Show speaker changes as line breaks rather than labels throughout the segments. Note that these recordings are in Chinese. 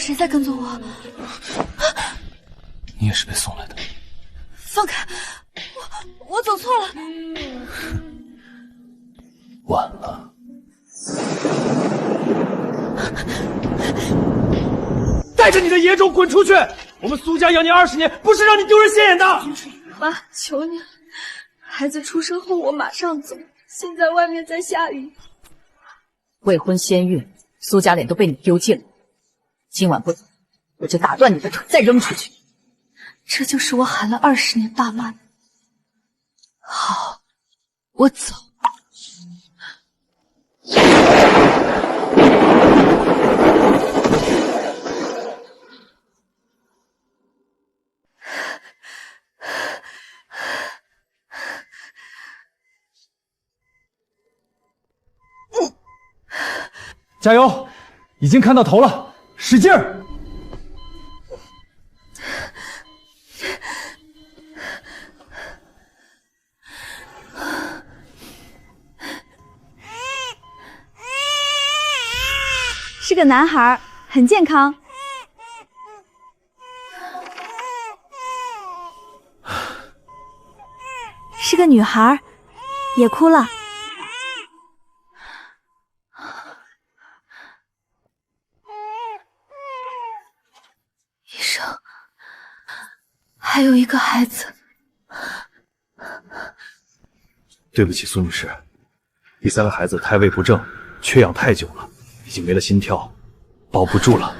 谁在跟踪我？
你也是被送来的。
放开！我走错了。
晚了。
带着你的野种滚出去！我们苏家养你20年，不是让你丢人现眼的。
妈，求你了，孩子出生后我马上走，现在外面在下雨。
未婚先孕，苏家脸都被你丢尽了。今晚不走，我就打断你的腿，再扔出去。
这就是我喊了20年爸妈。好，我走。
加油！已经看到头了，使劲儿！
是个男孩，很健康。是个女孩，也哭了。
医生，还有一个孩子。
对不起，苏女士，第3个孩子胎位不正，缺氧太久了，已经没了心跳，保不住了。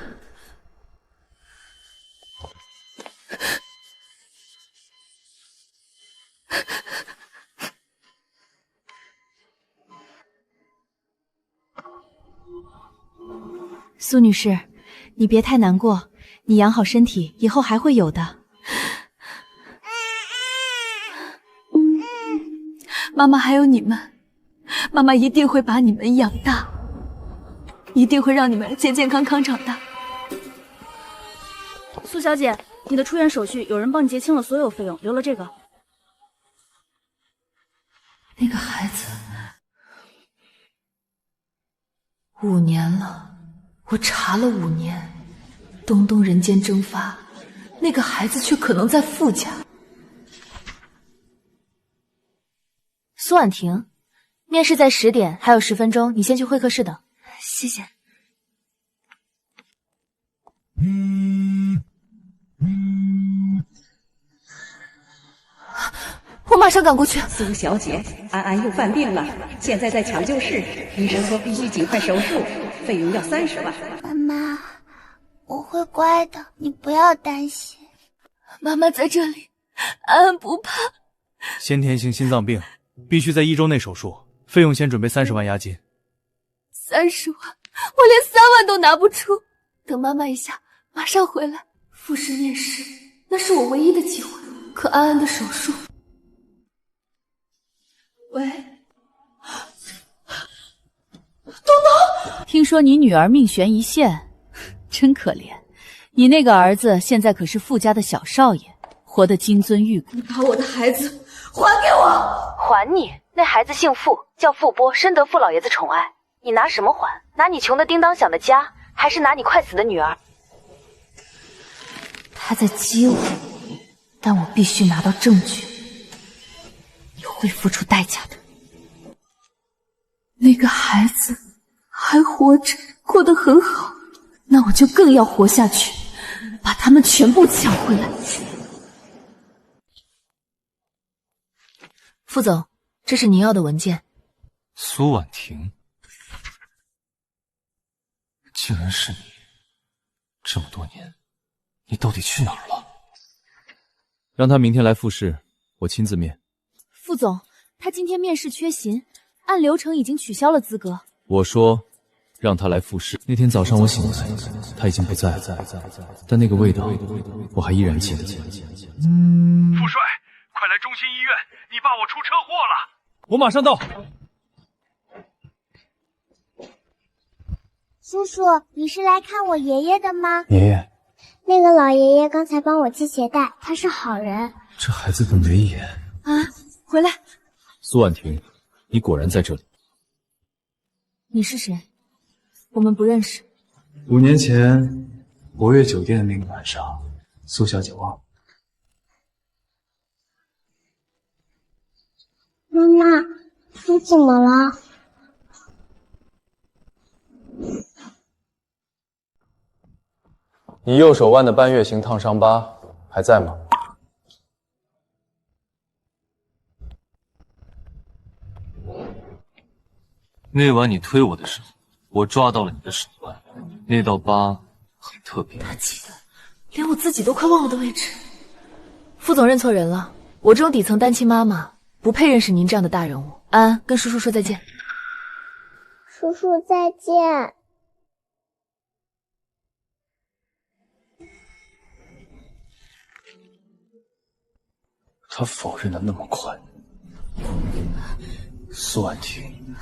苏女士，你别太难过，你养好身体，以后还会有的。
妈妈还有你们，妈妈一定会把你们养大，一定会让你们健健康康长大。
苏小姐，你的出院手续有人帮你结清了所有费用，留了这个。
那个孩子5年了，我查了5年，东东人间蒸发，那个孩子却可能在傅家。
苏婉婷，面试在10点，还有10分钟，你先去会客室等。
谢谢。我马上赶过去。
苏小姐，安安又犯病了，现在在抢救室，医生说必须尽快手术，费用要30万。
妈妈，我会乖的，你不要担心。
妈妈在这里，安安不怕。
先天性心脏病，必须在1周内手术，费用先准备30万押金。
30万，我连3万都拿不出。等妈妈一下，马上回来。复试面试，那是我唯一的机会。可安安的手术……喂，东东，
听说你女儿命悬一线，真可怜。你那个儿子现在可是傅家的小少爷，活得金樽玉骨。
你把我的孩子还给我！
还你？那孩子姓傅，叫傅波，深得傅老爷子宠爱。你拿什么还？拿你穷得叮当响的家，还是拿你快死的女儿？
他在激我，但我必须拿到证据。你会付出代价的。那个孩子还活着，过得很好，那我就更要活下去，把他们全部抢回来。副总，这是您要的文件。
苏婉婷，竟然是你！这么多年，你到底去哪儿了？让他明天来复试，我亲自面。
副总，他今天面试缺勤，按流程已经取消了资格。
我说，让他来复试。那天早上我醒来，他已经不在了，但那个味道，我还依然记得。
副帅，快来中心医院，你爸我出车祸了。
我马上到。
叔叔，你是来看我爷爷的吗？
爷爷，
那个老爷爷刚才帮我系鞋带，他是好人。
这孩子的眉眼
啊，回来！
苏婉婷，你果然在这里。
你是谁？我们不认识。
5年前，
博悦酒店的那个晚上，苏小姐忘了。
妈妈，你怎么了？
你右手腕的半月形烫伤疤还在吗？那晚你推我的时候，我抓到了你的手腕，那道疤很特别。
他记得，连我自己都快忘了的位置。副总认错人了，我这种底层单亲妈妈不配认识您这样的大人物。安安，跟叔叔说再见。
叔叔再见。
他否认的那么快，苏婉婷，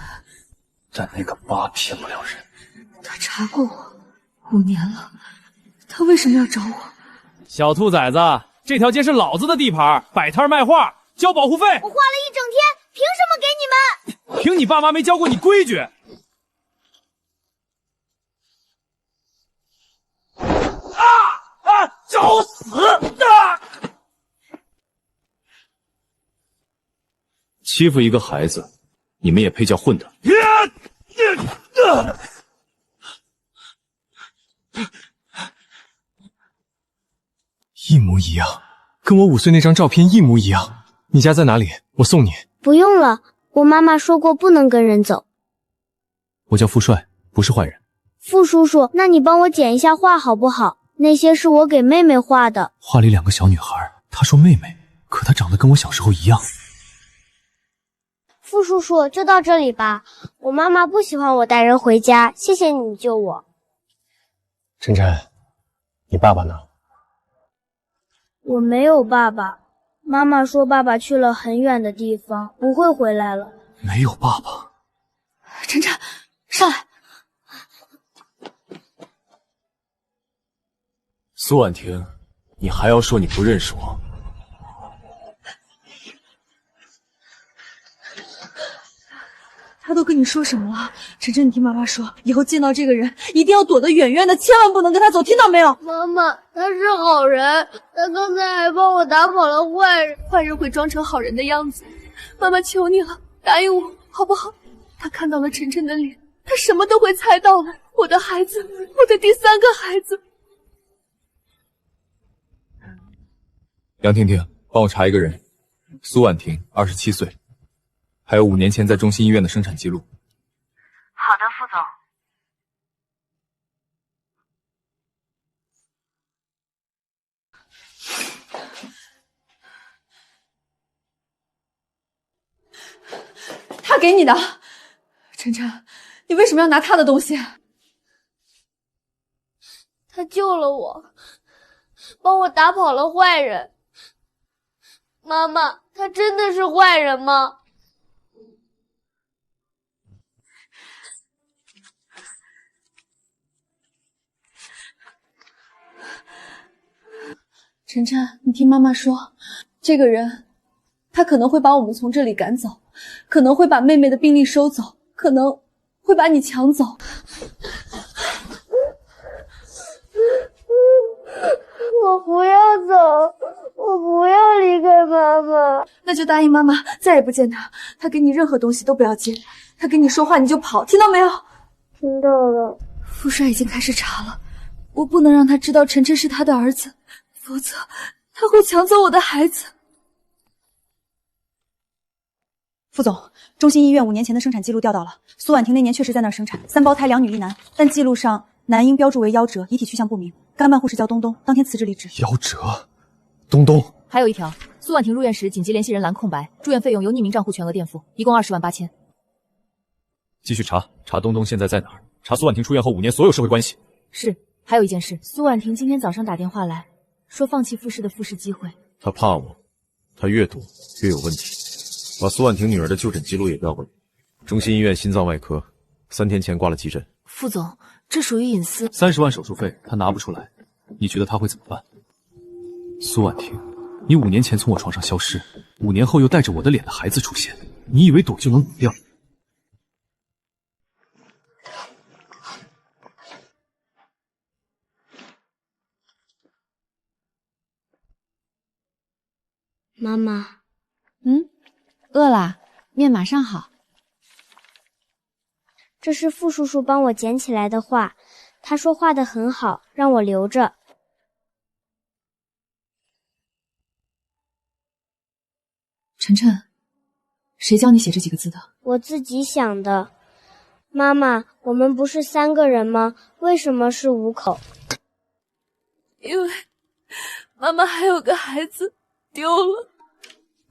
但那个疤骗不了人。
他查过我5年了，他为什么要找我？
小兔崽子，这条街是老子的地盘，摆摊卖画，交保护费。
我画了一整天，凭什么给你们？
凭你爸妈没教过你规矩。找死！
欺负一个孩子，你们也配叫混的？
一模一样，跟我5岁那张照片一模一样。你家在哪里？我送你。
不用了，我妈妈说过不能跟人走。
我叫傅帅，不是坏人。
傅叔叔，那你帮我剪一下画好不好？那些是我给妹妹画的。
画里2个小女孩，她说妹妹，可她长得跟我小时候一样。
傅叔叔，就到这里吧。我妈妈不喜欢我带人回家，谢谢你救我。
晨晨，你爸爸呢？
我没有爸爸，妈妈说爸爸去了很远的地方，不会回来了。
没有爸爸。
晨晨，上来。
苏婉婷，你还要说你不认识我？
他都跟你说什么了？晨晨，你听妈妈说，以后见到这个人一定要躲得远远的，千万不能跟他走，听到没有？
妈妈，他是好人，他刚才还帮我打跑了坏人。
坏人会装成好人的样子，妈妈求你了，答应我好不好？他看到了晨晨的脸，他什么都会猜到了。我的孩子，我的第3个孩子。
杨婷婷，帮我查一个人，苏婉婷，27岁，还有5年前在中心医院的生产记录。
好的，副总。
他给你的。晨晨，你为什么要拿他的东西？
他救了我，帮我打跑了坏人。妈妈，他真的是坏人吗？
晨晨，你听妈妈说，这个人，他可能会把我们从这里赶走，可能会把妹妹的病历收走，可能会把你抢走。
我不要走，我不要离开妈妈。
那就答应妈妈，再也不见他。他给你任何东西都不要接，他跟你说话你就跑，听到没有？
听到了。
傅帅已经开始查了，我不能让他知道晨晨是他的儿子，否则他会抢走我的孩子。
副总，中心医院5年前的生产记录调到了，苏婉婷那年确实在那儿生产，3胞胎2女1男，但记录上男婴标注为夭折，遗体去向不明。干办护士叫东东，当天辞职离职。
夭折，东东。
还有一条，苏婉婷入院时紧急联系人栏空白，住院费用由匿名账户全额垫付，一共20万8千。
继续查，查东东现在在哪儿，查苏婉婷出院后5年所有社会关系。
是，还有一件事，苏婉婷今天早上打电话来，说放弃复试的复试机会。
他怕我，他越躲越有问题。把苏婉婷女儿的就诊记录也调过来。中心医院心脏外科，3天前挂了急诊。
副总，这属于隐私。
30万手术费他拿不出来，你觉得他会怎么办？苏婉婷，你5年前从我床上消失，5年后又带着我的脸的孩子出现，你以为躲就能躲掉？
妈妈，
饿啦，面马上好。
这是傅叔叔帮我捡起来的画，他说画得很好，让我留着。
晨晨，谁教你写这几个字的？
我自己想的。妈妈，我们不是3个人吗？为什么是5口？
因为妈妈还有个孩子丢了。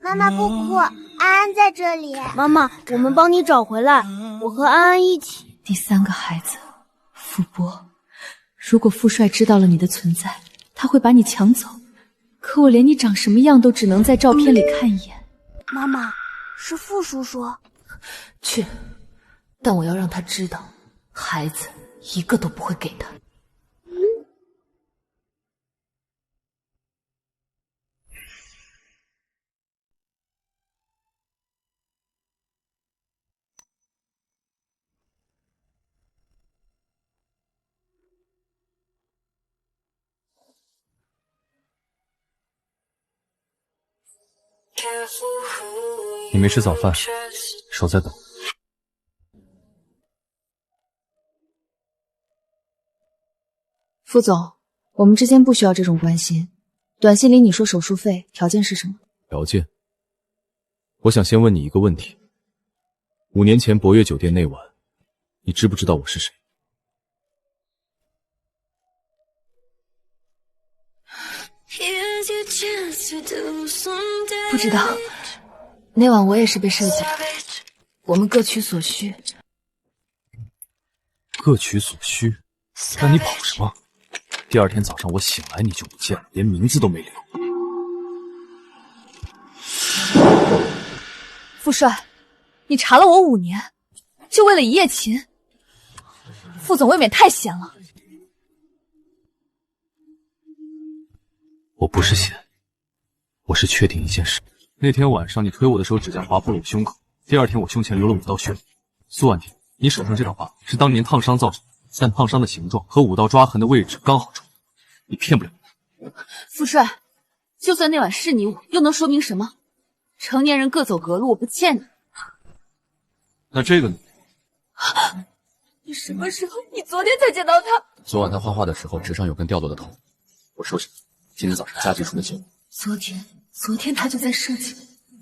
妈妈不哭，安安在这里。妈妈，我们帮你找回来，我和安安一起。
第3个孩子，傅波。如果傅帅知道了你的存在，他会把你抢走。可我连你长什么样都只能在照片里看一眼。
妈妈，是傅叔叔。
去，但我要让他知道，孩子一个都不会给他。
你没吃早饭，手在抖。
傅总，我们之间不需要这种关心。短信里你说手术费，条件是什么？
条件？我想先问你一个问题：5年前博悦酒店那晚，你知不知道我是谁？
不知道。那晚我也是被设计的，我们各取所需。
各取所需？那你跑什么？第2天早上我醒来你就不见了，连名字都没留。
傅帅，你查了我5年，就为了一夜情？傅总未免太闲了。
我不是闲，我是确定一件事。那天晚上你推我的时候，指甲划破了我胸口。第2天我胸前流了5道血。苏婉婷，你手上这道疤是当年烫伤造成的，但烫伤的形状和5道抓痕的位置刚好重，你骗不了我。
傅帅，就算那晚是你我，又能说明什么？成年人各走各路，我不欠你。
那这个呢？
你什么时候？你昨天才见到他？
昨晚他画画的时候，纸上有根掉落的头，我收拾了。今天早上家具出了旧。
昨天他就在设计，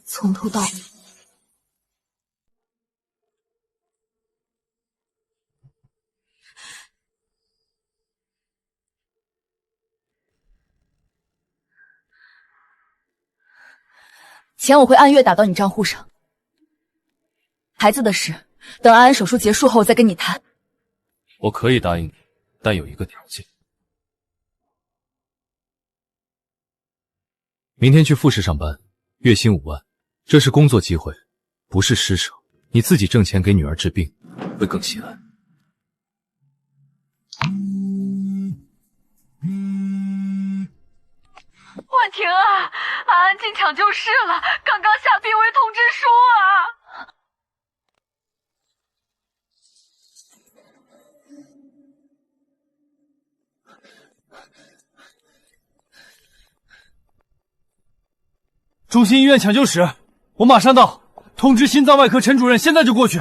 从头到尾。钱我会按月打到你账户上。孩子的事，等安安手术结束后再跟你谈。
我可以答应你，但有一个条件。明天去富士上班，月薪5万，这是工作机会，不是施舍。你自己挣钱给女儿治病，会更心安。
婉婷啊，安安进抢救室了，刚刚下病危通知书啊！
中心医院抢救室，我马上到，通知心脏外科陈主任，现在就过去。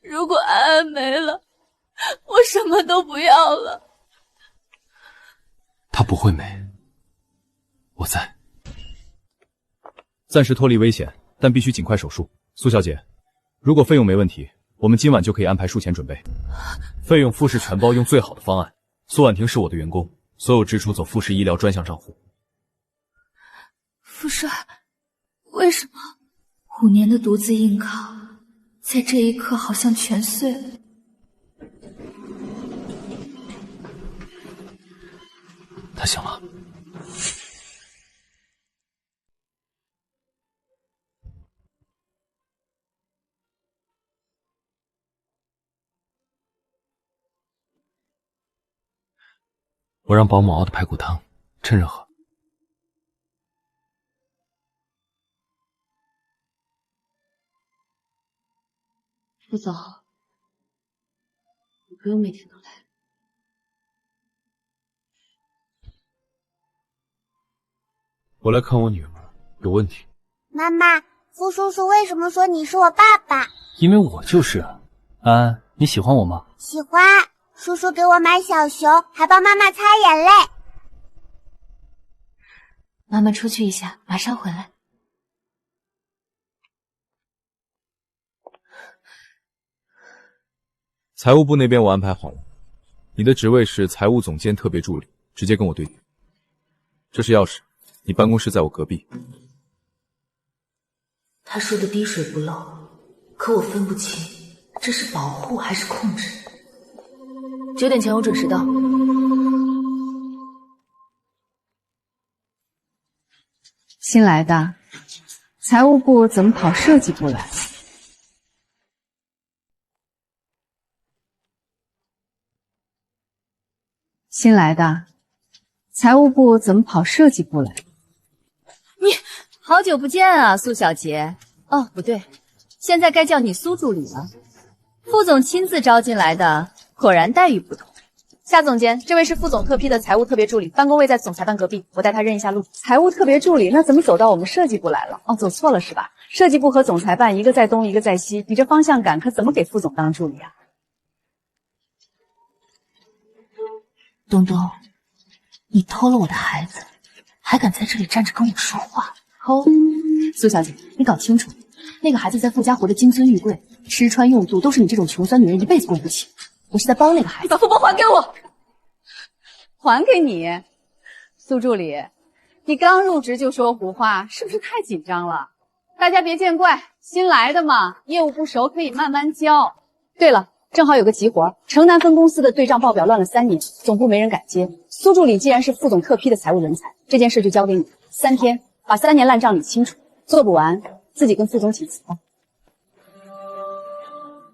如果安安没了，我什么都不要了。
他不会没，我在。暂时脱离危险，但必须尽快手术。苏小姐，如果费用没问题，我们今晚就可以安排术前准备，费用富士全包，用最好的方案。苏婉婷是我的员工，所有支出走富士医疗专项账户。
傅帅，为什么5年的独自硬靠，在这一刻好像全碎了？
他醒了。我让保姆熬的排骨汤，趁热喝。
副总，你不用每天都来。
我来看我女儿，有问题。
妈妈，傅叔叔为什么说你是我爸爸？
因为我就是啊。安安，你喜欢我吗？
喜欢。叔叔给我买小熊，还帮妈妈擦眼泪。
妈妈出去一下，马上回来。
财务部那边我安排好了，你的职位是财务总监特别助理，直接跟我对接。这是钥匙，你办公室在我隔壁。
他说的滴水不漏，可我分不清这是保护还是控制。9点前我准时到。
新来的，财务部怎么跑设计部来了？新来的，财务部怎么跑设计部来了？你好久不见啊，苏小杰。哦，不对，现在该叫你苏助理了。副总亲自招进来的，果然待遇不同。
夏总监，这位是副总特批的财务特别助理，办公位在总裁办隔壁，我带他认一下路。财务特别助理，那怎么走到我们设计部来了？哦，走错了是吧？设计部和总裁办一个在东，一个在西，你这方向感可怎么给副总当助理啊？
东东，你偷了我的孩子，还敢在这里站着跟我说话？
偷？苏小姐，你搞清楚，那个孩子在傅家活得金尊玉贵，吃穿用度都是你这种穷酸女人一辈子供不起。我是在帮那个孩子，
你把富婆还给我，
还给你。苏助理，你刚入职就说胡话，是不是太紧张了？大家别见怪，新来的嘛，业务不熟可以慢慢教。对了，正好有个急活，城南分公司的对账报表乱了3年，总部没人敢接。苏助理既然是副总特批的财务人才，这件事就交给你，3天把3年烂账理清楚，做不完自己跟副总请辞吧。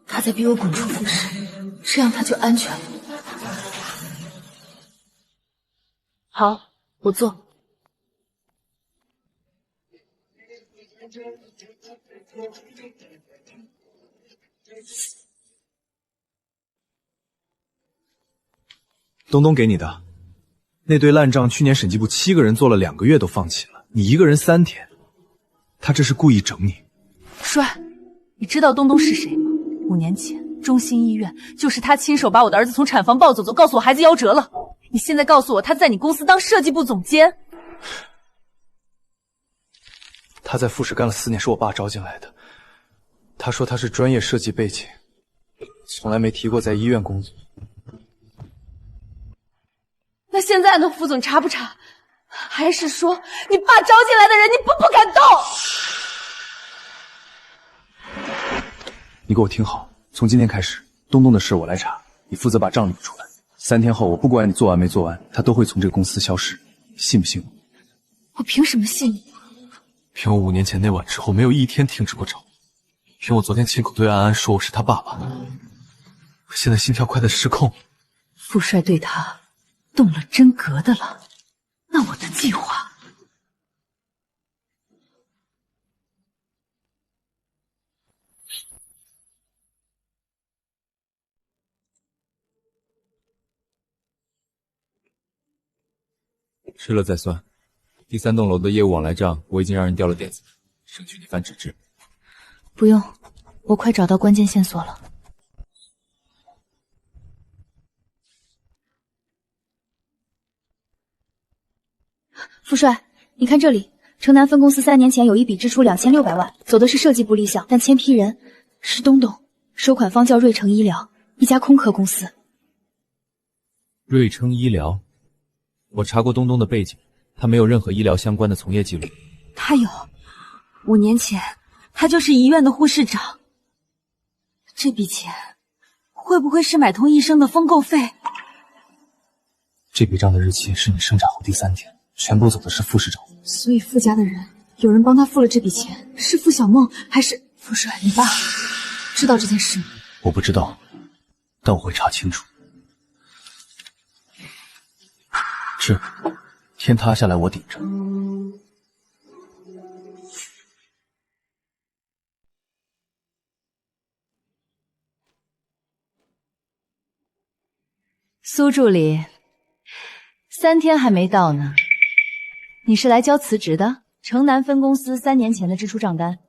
他在逼我滚出复试，这样他就安全了。好，我做。
东东给你的那堆烂账，去年审计部7个人做了2个月都放弃了，你一个人3天，他这是故意整你。
帅，你知道东东是谁吗？5年前中心医院就是他亲手把我的儿子从产房抱走，告诉我孩子夭折了。你现在告诉我他在你公司当设计部总监？
他在富士干了4年，是我爸招进来的。他说他是专业设计背景，从来没提过在医院工作。
那现在呢？副总查不查？还是说你爸招进来的人你不敢动？
你给我听好，从今天开始，东东的事我来查，你负责把账理出来。3天后，我不管你做完没做完，他都会从这个公司消失，信不信我？
我凭什么信你？
凭我5年前那晚之后没有一天停止过找，凭我昨天亲口对安安说我是他爸爸，我现在心跳快得失控。
傅帅对他动了真格的了，那我的计划……
吃了再算。第3栋楼的业务往来账我已经让人调了电子，省去你翻纸质。
不用，我快找到关键线索了。
傅帅，你看这里，城南分公司3年前有一笔支出2600万，走的是设计部立项，但签批人是东东，收款方叫瑞成医疗，一家空壳公司。
瑞成医疗，我查过东东的背景，他没有任何医疗相关的从业记录。
他有，5年前他就是医院的护士长。这笔钱会不会是买通医生的封购费？
这笔账的日期是你生产后第3天，全部走的是傅市长。
所以傅家的人有人帮他付了这笔钱，是傅小梦还是傅帅？你爸知道这件事吗？
我不知道，但我会查清楚。吃，天塌下来我顶着。
苏助理，3天还没到呢。你是来交辞职的？城南分公司3年前的支出账单，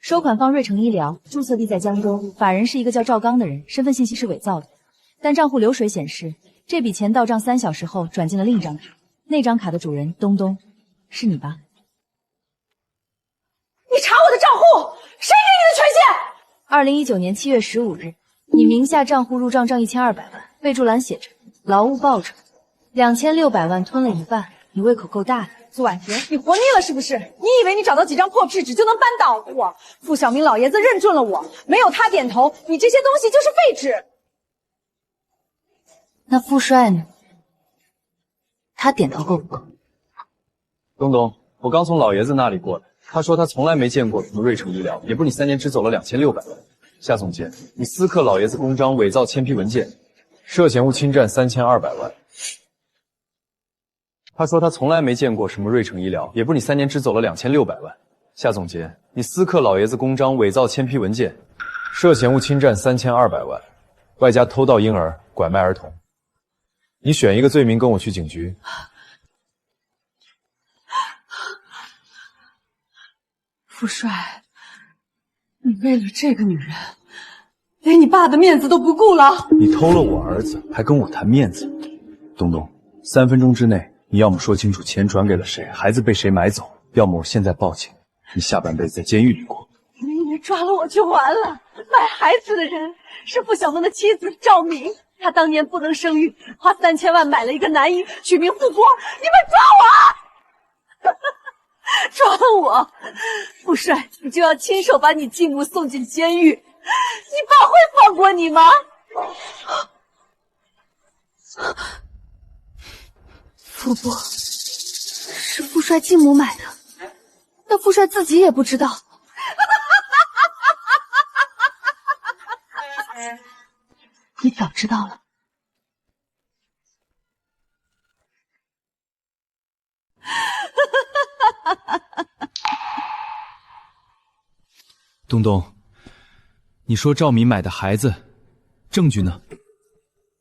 收款方瑞成医疗，注册地在江州，法人是一个叫赵刚的人，身份信息是伪造的，但账户流水显示，这笔钱到账3小时后转进了另一张卡，那张卡的主人东东，是你吧？
你查我的账户，谁给你的权限
？2019年7月15日，你名下账户入账1200万，备注栏写着劳务报酬2600万，吞了一半，你胃口够大的。
苏婉婷，你活腻了是不是？你以为你找到几张破纸就能扳倒我？傅晓明老爷子认准了我，没有他点头，你这些东西就是废纸。
那傅帅呢？他点头够不够？
东东，我刚从老爷子那里过来，他说他从来没见过什么瑞成医疗，也不是你3年只走了2600万。夏总监，你私刻老爷子公章，伪造签批文件，涉嫌误侵占3200万。他说他从来没见过什么瑞成医疗，也不是你3年只走了2600万。夏总监，你私刻老爷子公章，伪造签批文件，涉嫌误侵占3200万，外加偷盗婴儿、拐卖儿童。你选一个罪名跟我去警局。
傅帅，你为了这个女人，连你爸的面子都不顾了。
你偷了我儿子，还跟我谈面子？东东，3分钟之内，你要么说清楚钱转给了谁，孩子被谁买走，要么我现在报警，你下半辈子在监狱里过。
你以为抓了我就完了？买孩子的人是傅晓东的妻子赵明，她当年不能生育，花3000万买了一个男婴，取名傅国。你们抓我！抓我！傅帅，你就要亲手把你继母送进监狱，你爸会放过你吗？
傅伯，是傅帅继母买的，那傅帅自己也不知道。
你早知道了。
东东，你说赵敏买的孩子，证据呢？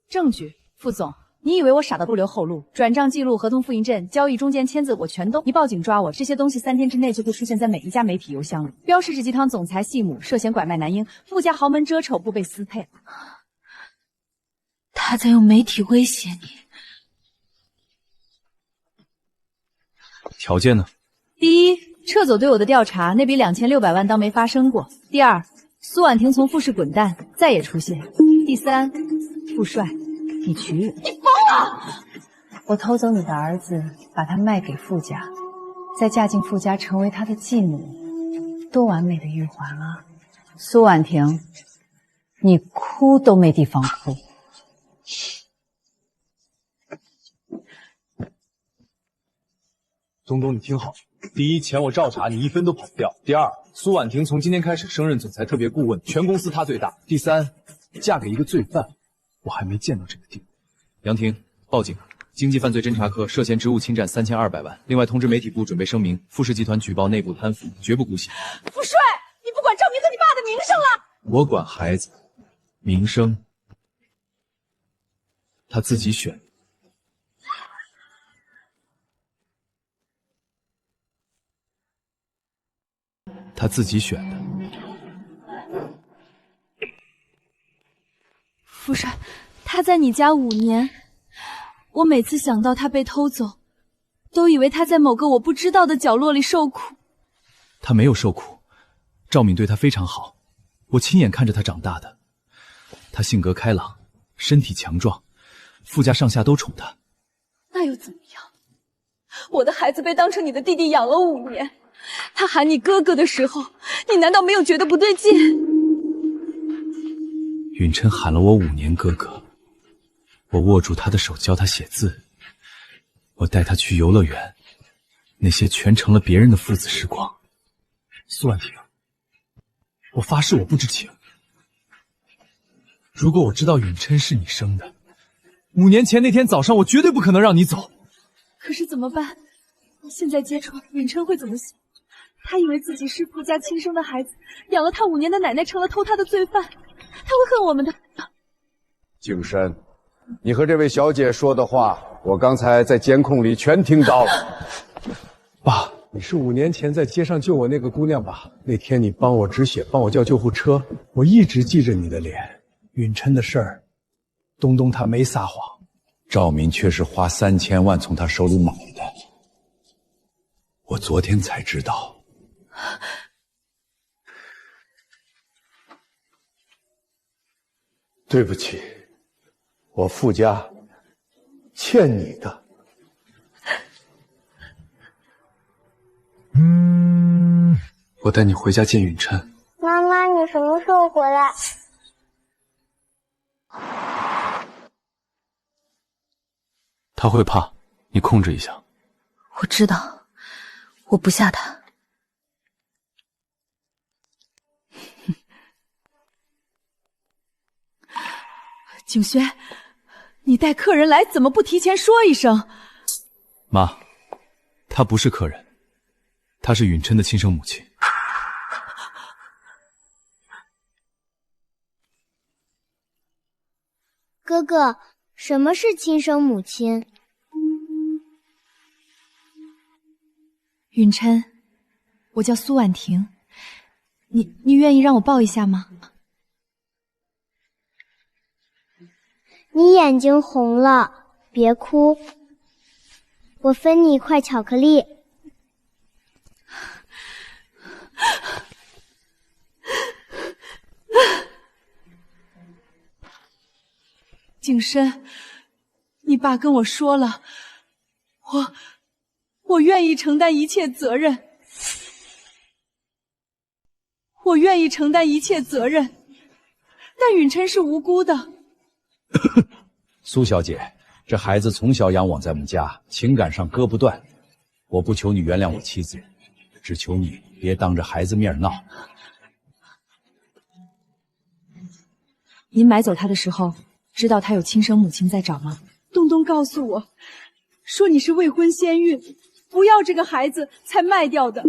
证据，傅总，你以为我傻到不留后路？转账记录、合同复印证、交易中间签字，我全都。你报警抓我，这些东西3天之内就会出现在每一家媒体邮箱里。标氏集团总裁系母涉嫌拐卖男婴，傅家豪门遮丑不被私配。
他在用媒体威胁你。
条件呢？
第一，撤走对我的调查，那笔2600万当没发生过。第二，苏婉婷从傅氏滚蛋，再也出现。第三，傅帅，你娶我。你疯了！我偷走你的儿子，把他卖给傅家，再嫁进傅家成为他的继母，多完美的玉环啊！苏婉婷，你哭都没地方哭。
东东，你听好，第一，钱我照查，你1分都跑不掉。第二，苏婉婷从今天开始升任总裁特别顾问，全公司她最大。第三，嫁给一个罪犯，我还没见到这个地步。杨婷，报警！经济犯罪侦查科涉嫌职务侵占3200万。另外通知媒体部准备声明，傅氏集团举报内部贪腐，绝不姑息。
傅帅，你不管赵明和你爸的名声了？
我管孩子，名声，他自己选。他自己选的。
傅帅，他在你家5年，我每次想到他被偷走，都以为他在某个我不知道的角落里受苦。
他没有受苦，赵敏对他非常好，我亲眼看着他长大的。他性格开朗，身体强壮，傅家上下都宠他。
那又怎么样？我的孩子被当成你的弟弟养了5年。他喊你哥哥的时候，你难道没有觉得不对劲？
允琛喊了我5年哥哥，我握住他的手教他写字，我带他去游乐园，那些全成了别人的父子时光。苏婉婷，我发誓我不知情。如果我知道允琛是你生的，5年前那天早上我绝对不可能让你走。
可是怎么办？现在揭穿允琛会怎么想？他以为自己是傅家亲生的孩子，养了他5年的奶奶成了偷他的罪犯，他会恨我们的。
景深，你和这位小姐说的话，我刚才在监控里全听到了。
爸，你是5年前在街上救我那个姑娘吧？那天你帮我止血，帮我叫救护车，我一直记着你的脸。允琛的事儿，东东他没撒谎，
赵敏却是花3000万从他手里买的，我昨天才知道。
对不起，我傅家欠你的。我带你回家见允琛。
妈妈，你什么时候回来？
他会怕，你控制一下。
我知道，我不吓他。
景轩，你带客人来怎么不提前说一声？
妈，她不是客人，她是允琛的亲生母亲。
哥哥，什么是亲生母亲？
允琛，我叫苏婉婷，你愿意让我抱一下吗？
你眼睛红了，别哭。我分你一块巧克力。
景深，你爸跟我说了，我愿意承担一切责任，我愿意承担一切责任，但允琛是无辜的。
苏小姐，这孩子从小养我在我们家，情感上割不断。我不求你原谅我妻子，只求你别当着孩子面闹。
您买走他的时候，知道他有亲生母亲在找吗？
东东告诉我，说你是未婚先孕，不要这个孩子才卖掉的。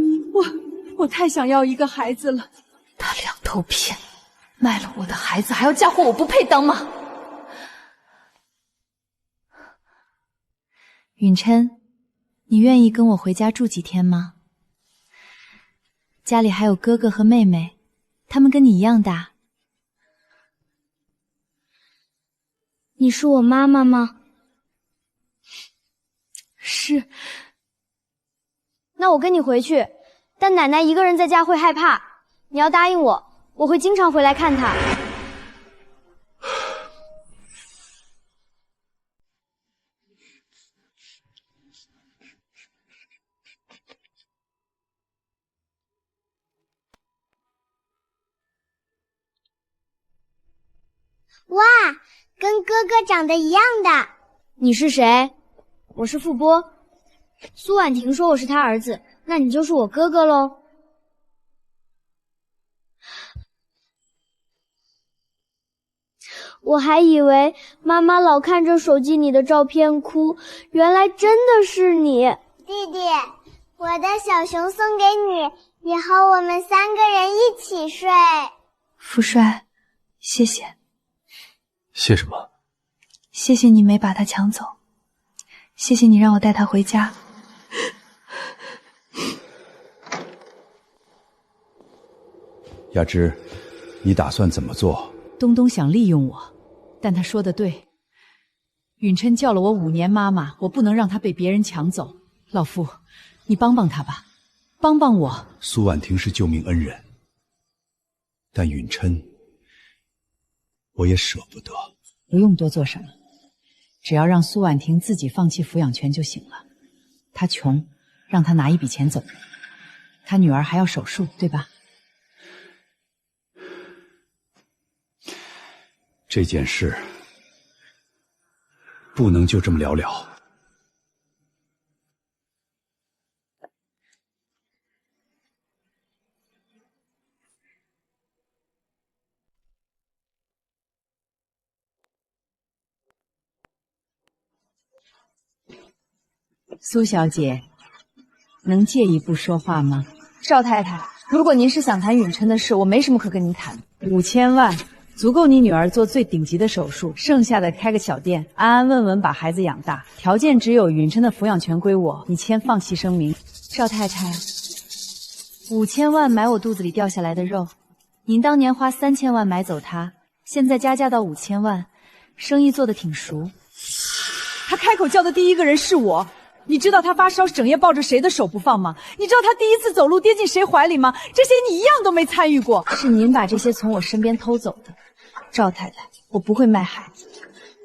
我太想要一个孩子了。
他两头骗，卖了我的孩子，还要嫁祸我不配当吗？允琛，你愿意跟我回家住几天吗？家里还有哥哥和妹妹，他们跟你一样大。
你是我妈妈吗？
是。
那我跟你回去，但奶奶一个人在家会害怕，你要答应我，我会经常回来看她。
哇，跟哥哥长得一样的。
你是谁？我是傅波。苏婉婷说我是她儿子，那你就是我哥哥喽。我还以为妈妈老看着手机里的照片哭，原来真的是你。
弟弟，我的小熊送给你，以后我们3个人一起睡。
傅帅，谢谢。
谢什么？
谢谢你没把他抢走，谢谢你让我带他回家。
雅芝，你打算怎么做？
东东想利用我，但他说的对，允琛叫了我5年妈妈，我不能让她被别人抢走。老傅，你帮帮他吧，帮帮我。
苏婉婷是救命恩人，但允琛我也舍不得。
不用多做什么，只要让苏婉婷自己放弃抚养权就行了。她穷，让她拿一笔钱走。她女儿还要手术，对吧？
这件事不能就这么了了。
苏小姐，能借一步说话吗？
邵太太，如果您是想谈允琛的事，我没什么可跟您谈。
5000万，
足够你女儿做最顶级的手术，剩下的开个小店，安安稳稳把孩子养大。条件只有允琛的抚养权归我，你签放弃声明。
赵太太，5000万买我肚子里掉下来的肉，您当年花3000万买走它，现在加价到5000万，生意做得挺熟。
他开口叫的第一个人是我。你知道他发烧整夜抱着谁的手不放吗？你知道他第一次走路跌进谁怀里吗？这些你一样都没参与过。
是您把这些从我身边偷走的，赵太太，我不会卖孩子。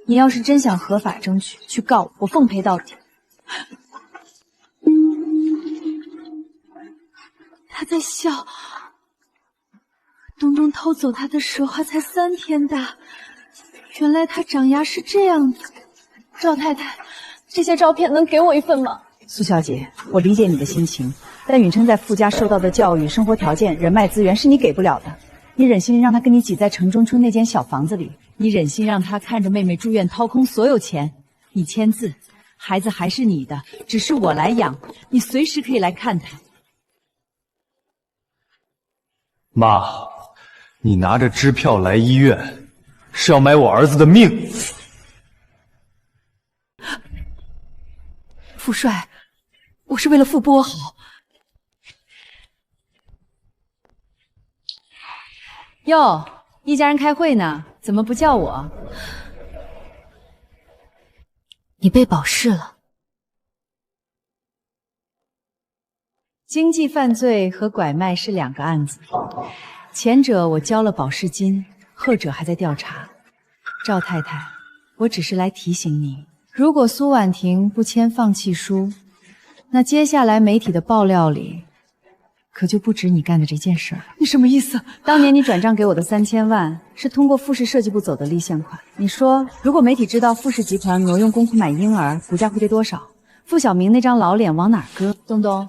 你要是真想合法争取，去告我，我奉陪到底。他在笑。东东偷走他的时候还才3天大，原来他长牙是这样的。赵太太，这些照片能给我一份吗？
苏小姐，我理解你的心情，但允琛在傅家受到的教育、生活条件、人脉资源是你给不了的。你忍心让他跟你挤在城中村那间小房子里？你忍心让他看着妹妹住院掏空所有钱？你签字，孩子还是你的，只是我来养，你随时可以来看他。
妈，你拿着支票来医院，是要买我儿子的命。
傅帅，我是为了傅波好。
哟，一家人开会呢，怎么不叫我？
你被保释了。
经济犯罪和拐卖是2个案子，前者我交了保释金，后者还在调查。赵太太，我只是来提醒你，如果苏婉婷不签放弃书，那接下来媒体的爆料里，可就不止你干的这件事了。
你什么意思？
当年你转账给我的3000万，是通过傅氏设计部走的立项款。你说，如果媒体知道傅氏集团挪用公库买婴儿，股价会跌多少？傅小明那张老脸往哪儿搁？
东东，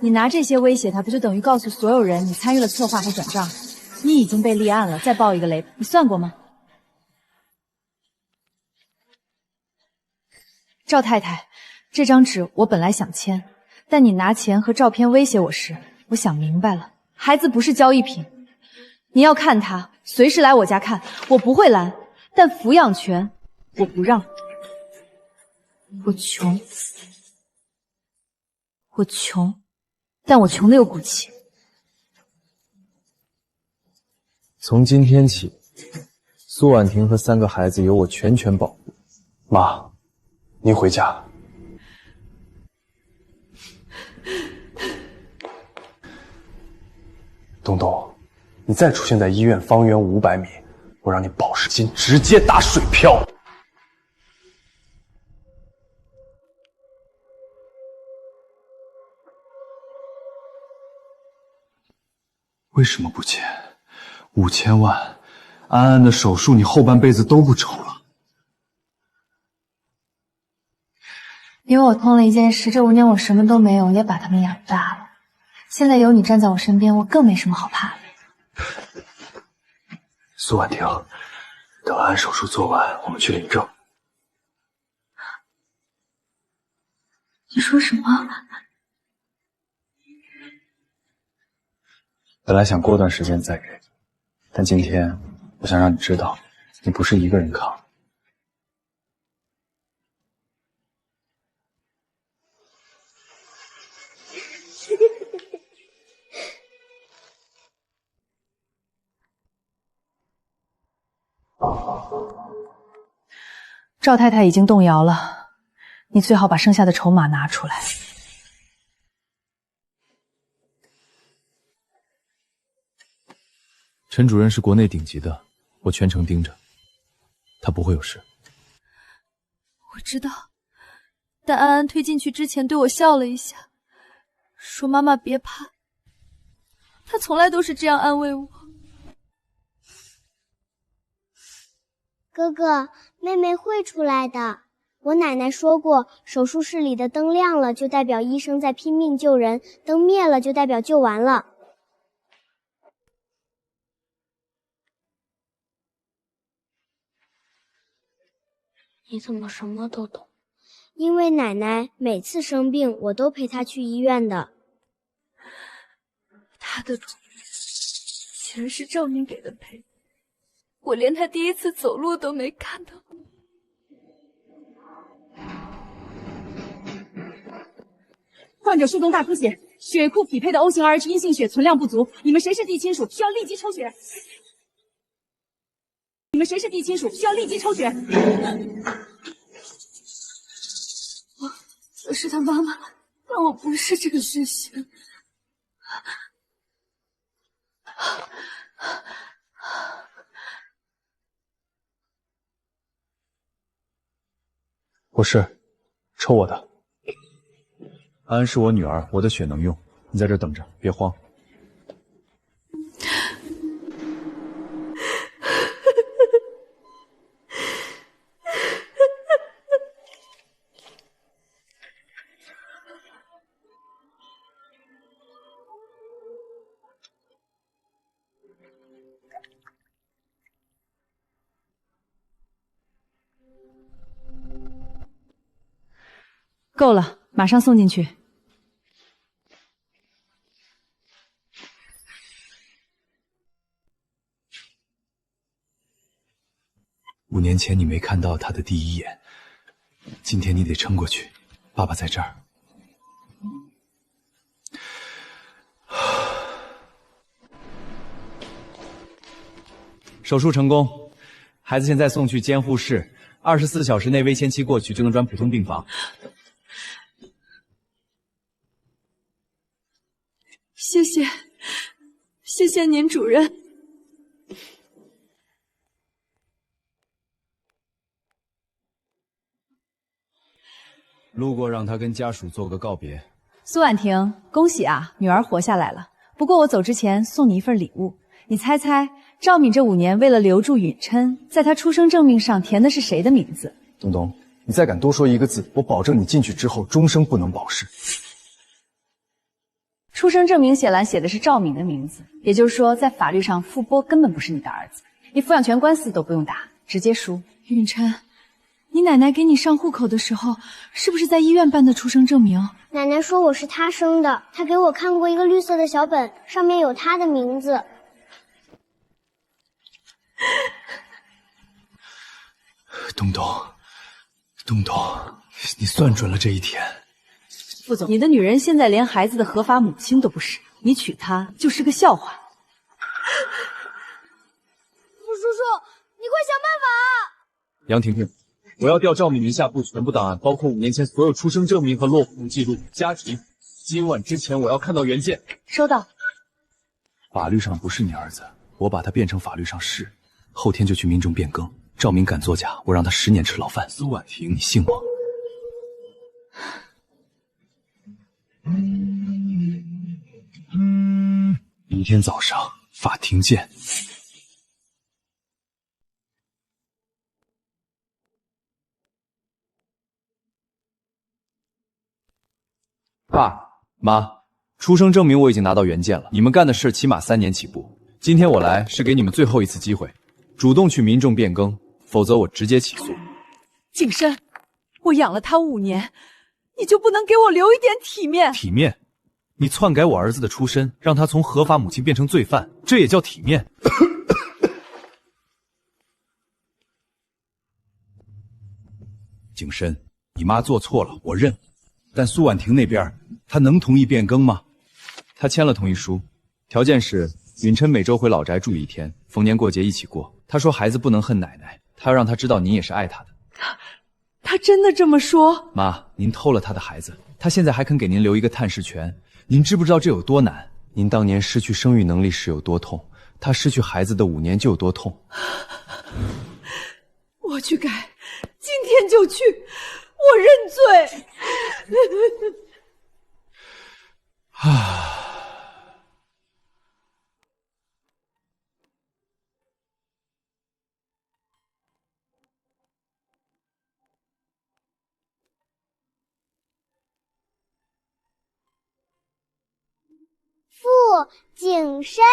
你拿这些威胁他，不就等于告诉所有人你参与了策划和转账？你已经被立案了，再爆一个雷，你算过吗？赵太太，这张纸我本来想签，但你拿钱和照片威胁我时，我想明白了，孩子不是交易品。你要看他，随时来我家看，我不会拦，但抚养权我不让。我穷，但我穷的有骨气。
从今天起，苏婉婷和3个孩子由我全权保护。妈，您回家。东东，你再出现在医院方圆500米，我让你保释金直接打水漂。为什么不签？5000万，安安的手术你后半辈子都不愁了。
因为我通了一件事，这5年我什么都没有，也把他们养大了。现在有你站在我身边，我更没什么好怕的。
苏婉婷，等安安手术做完，我们去领证。
你说什么？
本来想过段时间再给，但今天我想让你知道，你不是一个人扛。
赵太太已经动摇了，你最好把剩下的筹码拿出来。
陈主任是国内顶级的，我全程盯着，他不会有事。
我知道，但安安推进去之前对我笑了一下，说妈妈别怕，他从来都是这样安慰我。
哥哥，妹妹会出来的。我奶奶说过，手术室里的灯亮了，就代表医生在拼命救人；灯灭了，就代表救完了。
你怎么什么都懂？
因为奶奶每次生病，我都陪她去医院的。
他的懂，竟然是赵明给的赔。我连他第一次走路都没看到。
患者输动大出血，血液库匹配的 O 型 Rh 阴性血存量不足，你们谁是地亲属？需要立即抽血。你们谁是地亲属？需要立即抽血。
我是他妈妈，但我不是这个血型。
我是，抽我的。安安是我女儿，我的血能用，你在这等着，别慌。
够了，马上送进去。
5年前你没看到他的第一眼，今天你得撑过去。爸爸在这儿。手术成功，孩子现在送去监护室，24小时内微迁期过去就能转普通病房。
谢谢，谢谢您，主任。
路过让他跟家属做个告别。
苏婉婷，恭喜啊，女儿活下来了。不过我走之前送你一份礼物，你猜猜，赵敏这5年为了留住允琛，在她出生证明上填的是谁的名字？
东东，你再敢多说一个字，我保证你进去之后终生不能保释。
出生证明写栏写的是赵敏的名字，也就是说，在法律上，傅波根本不是你的儿子，你抚养权官司都不用打，直接输。
允琛，你奶奶给你上户口的时候，是不是在医院办的出生证明？
奶奶说我是她生的，她给我看过一个绿色的小本，上面有她的名字。
东东，你算准了这一天。
副总，你的女人现在连孩子的合法母亲都不是，你娶她就是个笑话。
傅叔叔，你快想办法！
杨婷婷，我要调赵敏名下部全部档案，包括5年前所有出生证明和落户记录。家庭，今晚之前我要看到原件。
收到。
法律上不是你儿子，我把他变成法律上是，后天就去民政变更。赵敏敢作假，我让他10年吃牢饭。苏婉婷，你信我？明天早上法庭见。爸妈，出生证明我已经拿到原件了，你们干的事起码3年起步。今天我来是给你们最后一次机会，主动去民众变更，否则我直接起诉。
景深，我养了他5年，你就不能给我留一点体面？
体面？你篡改我儿子的出身，让他从合法母亲变成罪犯，这也叫体面？景深，你妈做错了，我认。但苏婉婷那边，她能同意变更吗？她签了同意书，条件是允琛每周回老宅住1天，逢年过节一起过。她说孩子不能恨奶奶，她要让她知道您也是爱她的。
他真的这么说？
妈，您偷了她的孩子，她现在还肯给您留一个探视权，您知不知道这有多难？您当年失去生育能力时有多痛，她失去孩子的5年就有多痛。
我去改，今天就去，我认罪。
傅景深，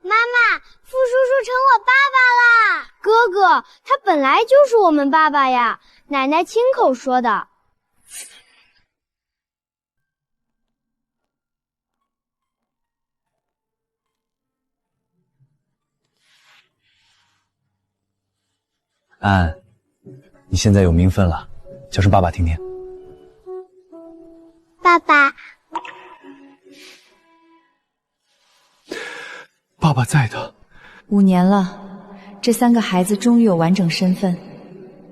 妈妈，傅叔叔成我爸爸啦！哥哥，他本来就是我们爸爸呀，奶奶亲口说的。
安安，你现在有名分了，叫声爸爸听听。
爸爸，
爸爸在的。
5年了，这3个孩子终于有完整身份，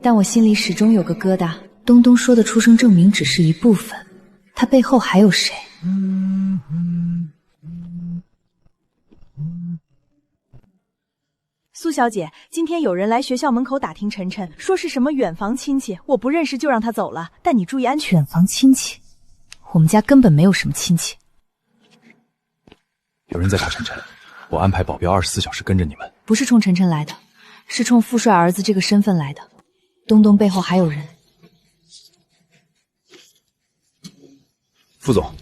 但我心里始终有个疙瘩。东东说的出生证明只是一部分，他背后还有谁？
苏小姐，今天有人来学校门口打听晨晨，说是什么远房亲戚，我不认识就让他走了，但你注意安全。
远房亲戚？我们家根本没有什么亲戚。
有人在找晨晨，我安排保镖24小时跟着你们。
不是冲晨晨来的，是冲富帅儿子这个身份来的。东东背后还有人。
副总，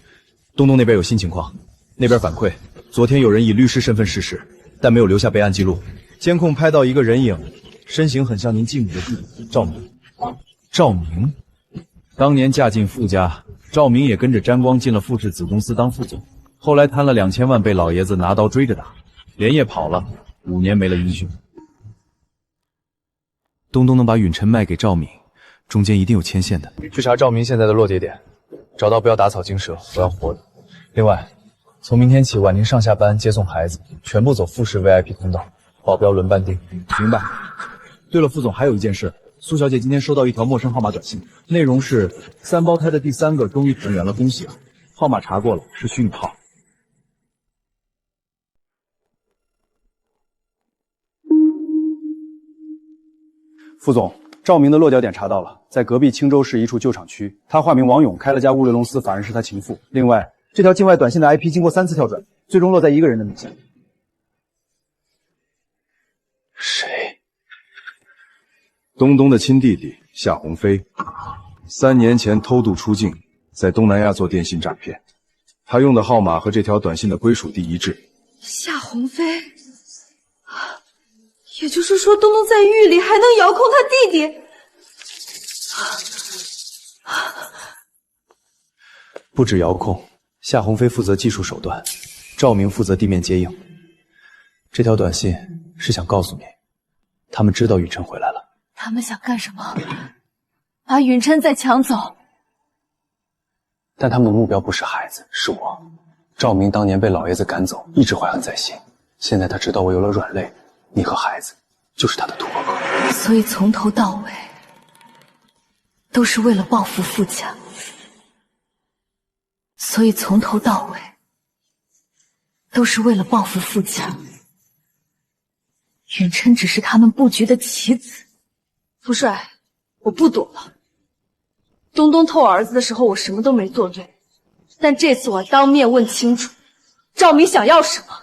东东那边有新情况，那边反馈，昨天有人以律师身份逝世，但没有留下备案记录。监控拍到一个人影，身形很像您继母的弟弟赵明。赵明，当年嫁进富家，赵明也跟着沾光进了富士子公司当副总，后来贪了2000万，被老爷子拿刀追着打，连夜跑了，5年没了音讯。东东能把允琛卖给赵敏，中间一定有牵线的。
去查赵明现在的落节点，找到不要打草惊蛇，我要活的。另外，从明天起，婉宁上下班接送孩子，全部走复式 VIP 通道，保镖轮班盯。
明白。对了，副总，还有一件事，苏小姐今天收到一条陌生号码短信，内容是3胞胎的第3个终于团圆了，恭喜啊！号码查过了，是虚拟号。
副总，赵明的落脚点查到了，在隔壁青州市一处旧厂区，他化名王勇，开了家物流公司，法人是他情妇。另外，这条境外短信的 IP 经过3次跳转，最终落在一个人的名下。
谁？东东的亲弟弟夏鸿飞，3年前偷渡出境，在东南亚做电信诈骗。他用的号码和这条短信的归属地一致。
夏鸿飞，也就是说，东东在狱里还能遥控他弟弟。
不止遥控，夏鸿飞负责技术手段，赵明负责地面接应。这条短信是想告诉你，他们知道允琛回来了。
他们想干什么？把允琛再抢走。
但他们的目标不是孩子，是我。赵明当年被老爷子赶走，一直怀恨在心。现在他知道我有了软肋，你和孩子就是他的突破口。
所以从头到尾都是为了报复富家。所以从头到尾都是为了报复富家。允琛只是他们布局的棋子。
富帅，我不躲了。东东偷儿子的时候，我什么都没做对，但这次我当面问清楚，赵明想要什么。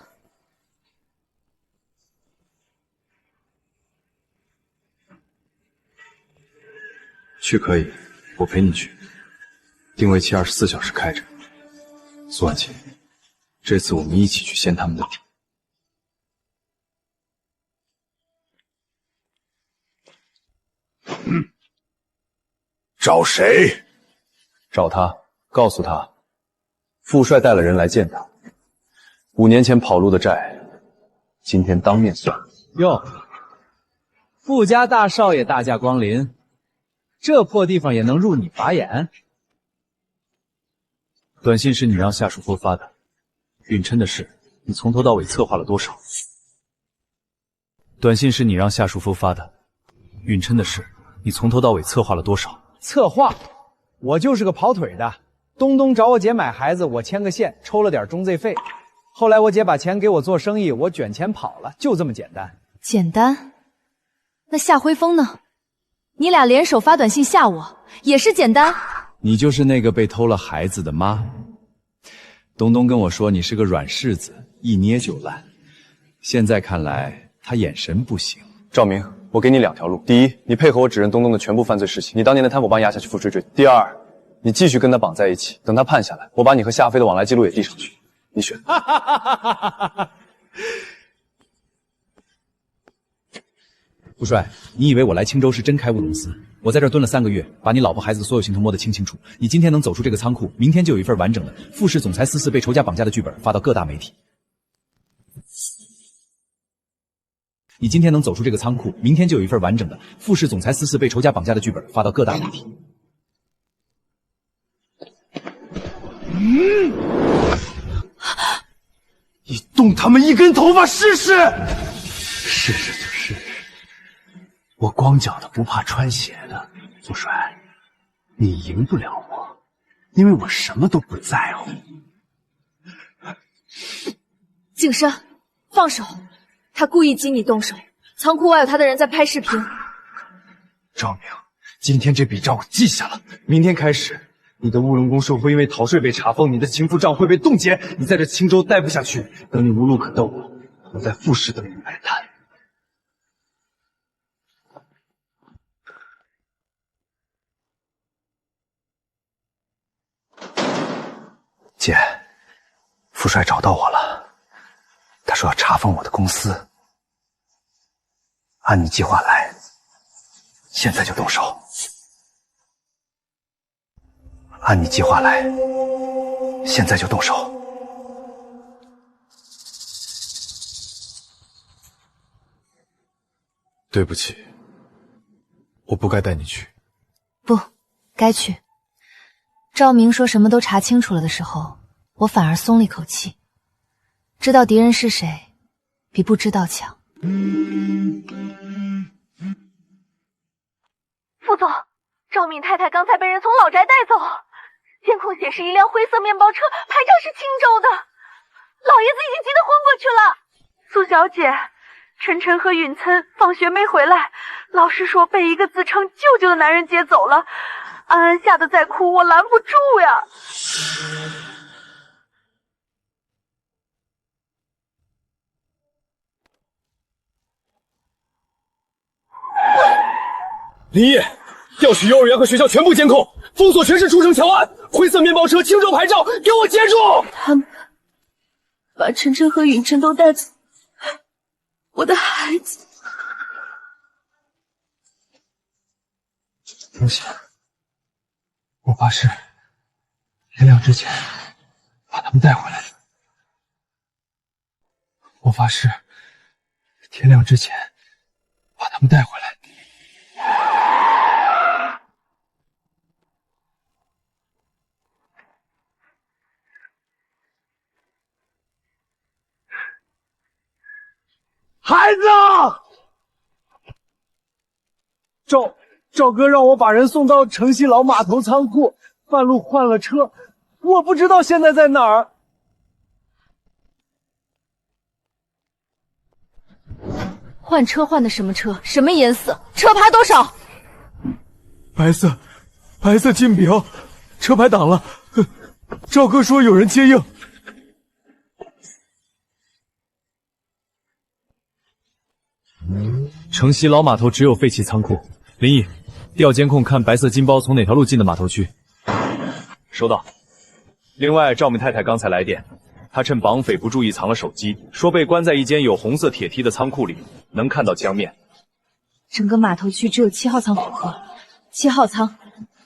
去可以，我陪你去。定位器24小时开着。苏婉晴，这次我们一起去掀他们的底。
找谁？找他，告诉他，富帅带了人来见他。5年前跑路的债，今天当面算。
哟，富家大少爷大驾光临，这破地方也能入你法眼？
短信是你让夏淑夫发的，允琛的事，你从头到尾策划了多少？短信是你让夏淑夫发的，允琛的事，你从头到尾策划了多少？
策划？我就是个跑腿的。东东找我姐买孩子，我牵个线，抽了点中介费。后来我姐把钱给我做生意，我卷钱跑了，就这么简单。
简单？那夏辉峰呢？你俩联手发短信吓我，也是简单？
你就是那个被偷了孩子的妈。东东跟我说你是个软柿子，一捏就烂。现在看来他眼神不行。
赵明，我给你2条路：第一，你配合我指认东东的全部犯罪事情，你当年的贪腐帮压下去，付追；第二，你继续跟他绑在一起，等他判下来，我把你和夏飞的往来记录也递上去，你选。
富帅，你以为我来青州是真开物公司？我在这儿蹲了3个月，把你老婆孩子的所有行程摸得清清楚。你今天能走出这个仓库，明天就有一份完整的富士总裁私被仇家绑架的剧本发到各大媒体。你今天能走出这个仓库，明天就有一份完整的傅氏总裁私被仇家绑架的剧本发到各大媒体。
你动他们一根头发试试？
试试就试试，我光脚的不怕穿鞋的。傅帅，你赢不了我，因为我什么都不在乎。
景深，放手！他故意激你动手，仓库外有他的人在拍视频。
赵明，今天这笔账我记下了，明天开始，你的乌龙宫寿会因为逃税被查封，你的情妇账会被冻结，你在这青州待不下去。等你无路可斗，我在傅氏等你来谈。姐，傅帅找到我了，他说要查封我的公司，按你计划来，现在就动手。按你计划来，现在就动手。
对不起，我不该带你去。
不，该去。赵明说什么都查清楚了的时候，我反而松了一口气。知道敌人是谁，比不知道强。
副总，赵敏太太刚才被人从老宅带走，监控显示一辆灰色面包车，牌照是青州的。老爷子已经急得昏过去了。苏小姐，晨晨和允琛放学没回来，老师说被一个自称舅舅的男人接走了。安安吓得在哭，我拦不住呀。
林毅，调取幼儿园和学校全部监控，封锁全市出城乔案，灰色面包车、青州牌照，给我接住！
他们把晨晨和允琛都带走，我的孩子。
不行，我发誓，天亮之前把他们带回来。我发誓，天亮之前把他们带回来。
孩子，赵哥让我把人送到城西老码头仓库，半路换了车，我不知道现在在哪儿。
换车换的什么车？什么颜色？车牌多少？
白色金标，车牌挡了。赵哥说有人接应。
城西老码头只有废弃仓库。林毅，调监控看白色金包从哪条路进的码头区。收到。另外，赵敏太太刚才来电，她趁绑匪不注意藏了手机，说被关在一间有红色铁梯的仓库里，能看到江面。
整个码头区只有7号仓符合。7号仓，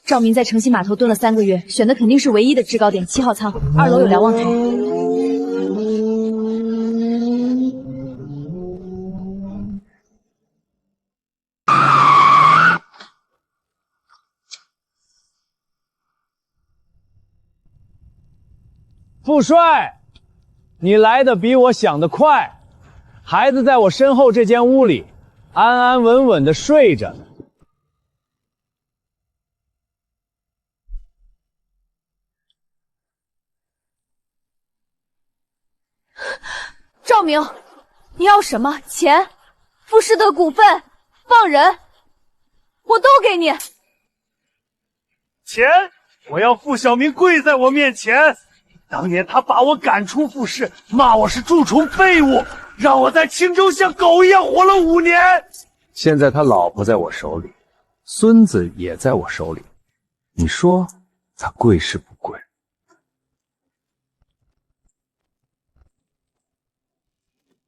赵明在城西码头蹲了3个月，选的肯定是唯一的制高点。7号仓，2楼有瞭望台。
傅帅，你来的比我想的快，孩子在我身后这间屋里安安稳稳的睡着呢。
赵明，你要什么？钱？傅氏的股份？放人？我都给你。
钱，我要傅小明跪在我面前。当年他把我赶出傅氏，骂我是蛀虫废物，让我在青州像狗一样活了5年。
现在他老婆在我手里，孙子也在我手里，你说他贵是不贵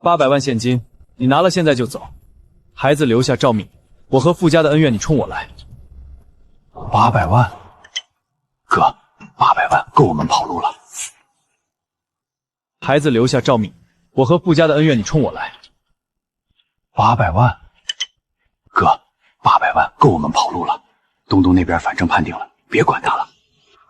？800万现金，你拿了现在就走。孩子留下赵敏，我和傅家的恩怨你冲我来。
800万，哥，800万够我们跑路了。
孩子留下赵敏，我和傅家的恩怨你冲我来。
800万，哥，800万够我们跑路了。东东那边反正判定了，别管他了。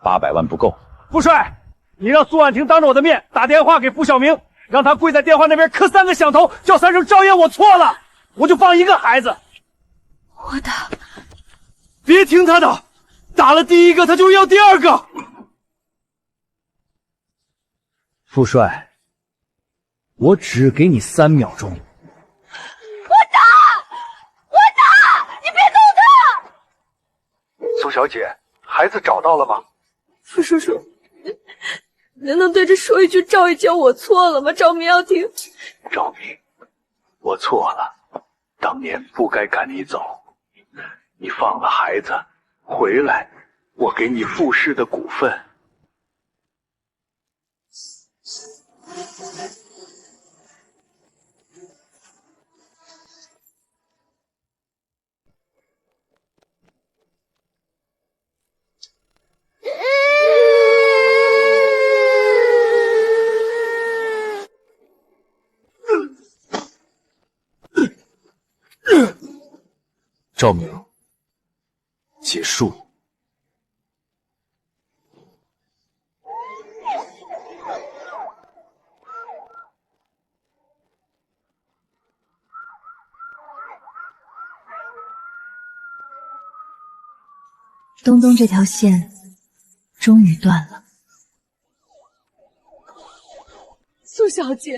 800万不够。
副帅，你让苏婉婷当着我的面打电话给付晓明，让他跪在电话那边磕3个响头，叫3声赵爷我错了，我就放1个孩子。
我打，
别听他的，打了第1个他就要第2个。
副帅，我只给你3秒钟。
我打！你别动他！
苏小姐，孩子找到了吗？
傅叔叔，您能对着说一句赵一娇我错了吗？赵明要听。
赵明，我错了，当年不该赶你走。你放了孩子回来，我给你傅氏的股份。
赵明，结束。
东东这条线终于断了。
苏小姐，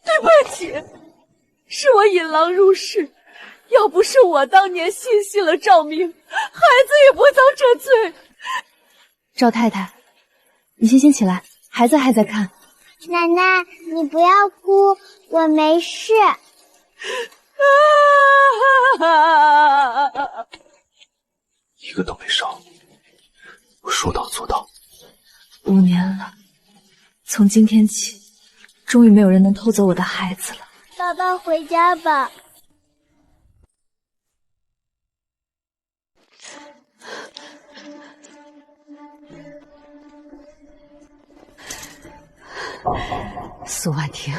对不起，是我引狼入室。要不是我当年信了赵明，孩子也不遭这罪。
赵太太，你先起来，孩子还在看。
奶奶，你不要哭，我没事。
一个都没少，我说到做到。
5年了，从今天起，终于没有人能偷走我的孩子了。
爸爸，回家吧。
苏婉婷，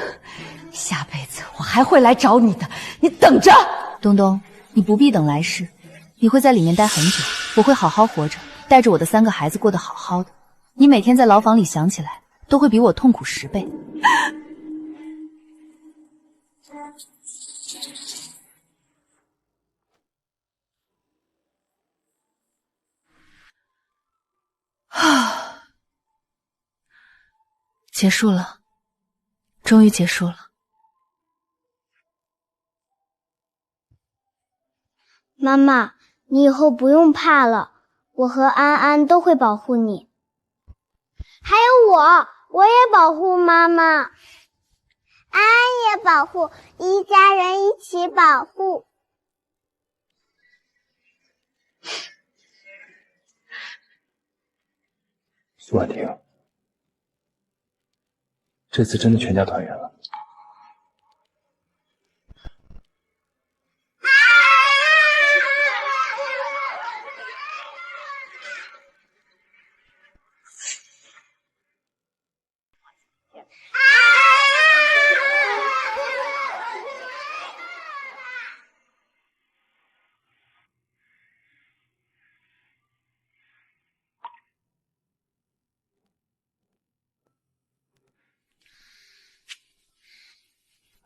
下辈子我还会来找你的，你等着。
东东，你不必等来世，你会在里面待很久，我会好好活着，带着我的3个孩子过得好好的。你每天在牢房里想起来，都会比我痛苦10倍。结束了，终于结束了。
妈妈，你以后不用怕了，我和安安都会保护你。还有我也保护妈妈，安安也保护，一家人一起保护。
苏婉婷，这次真的全家团圆了。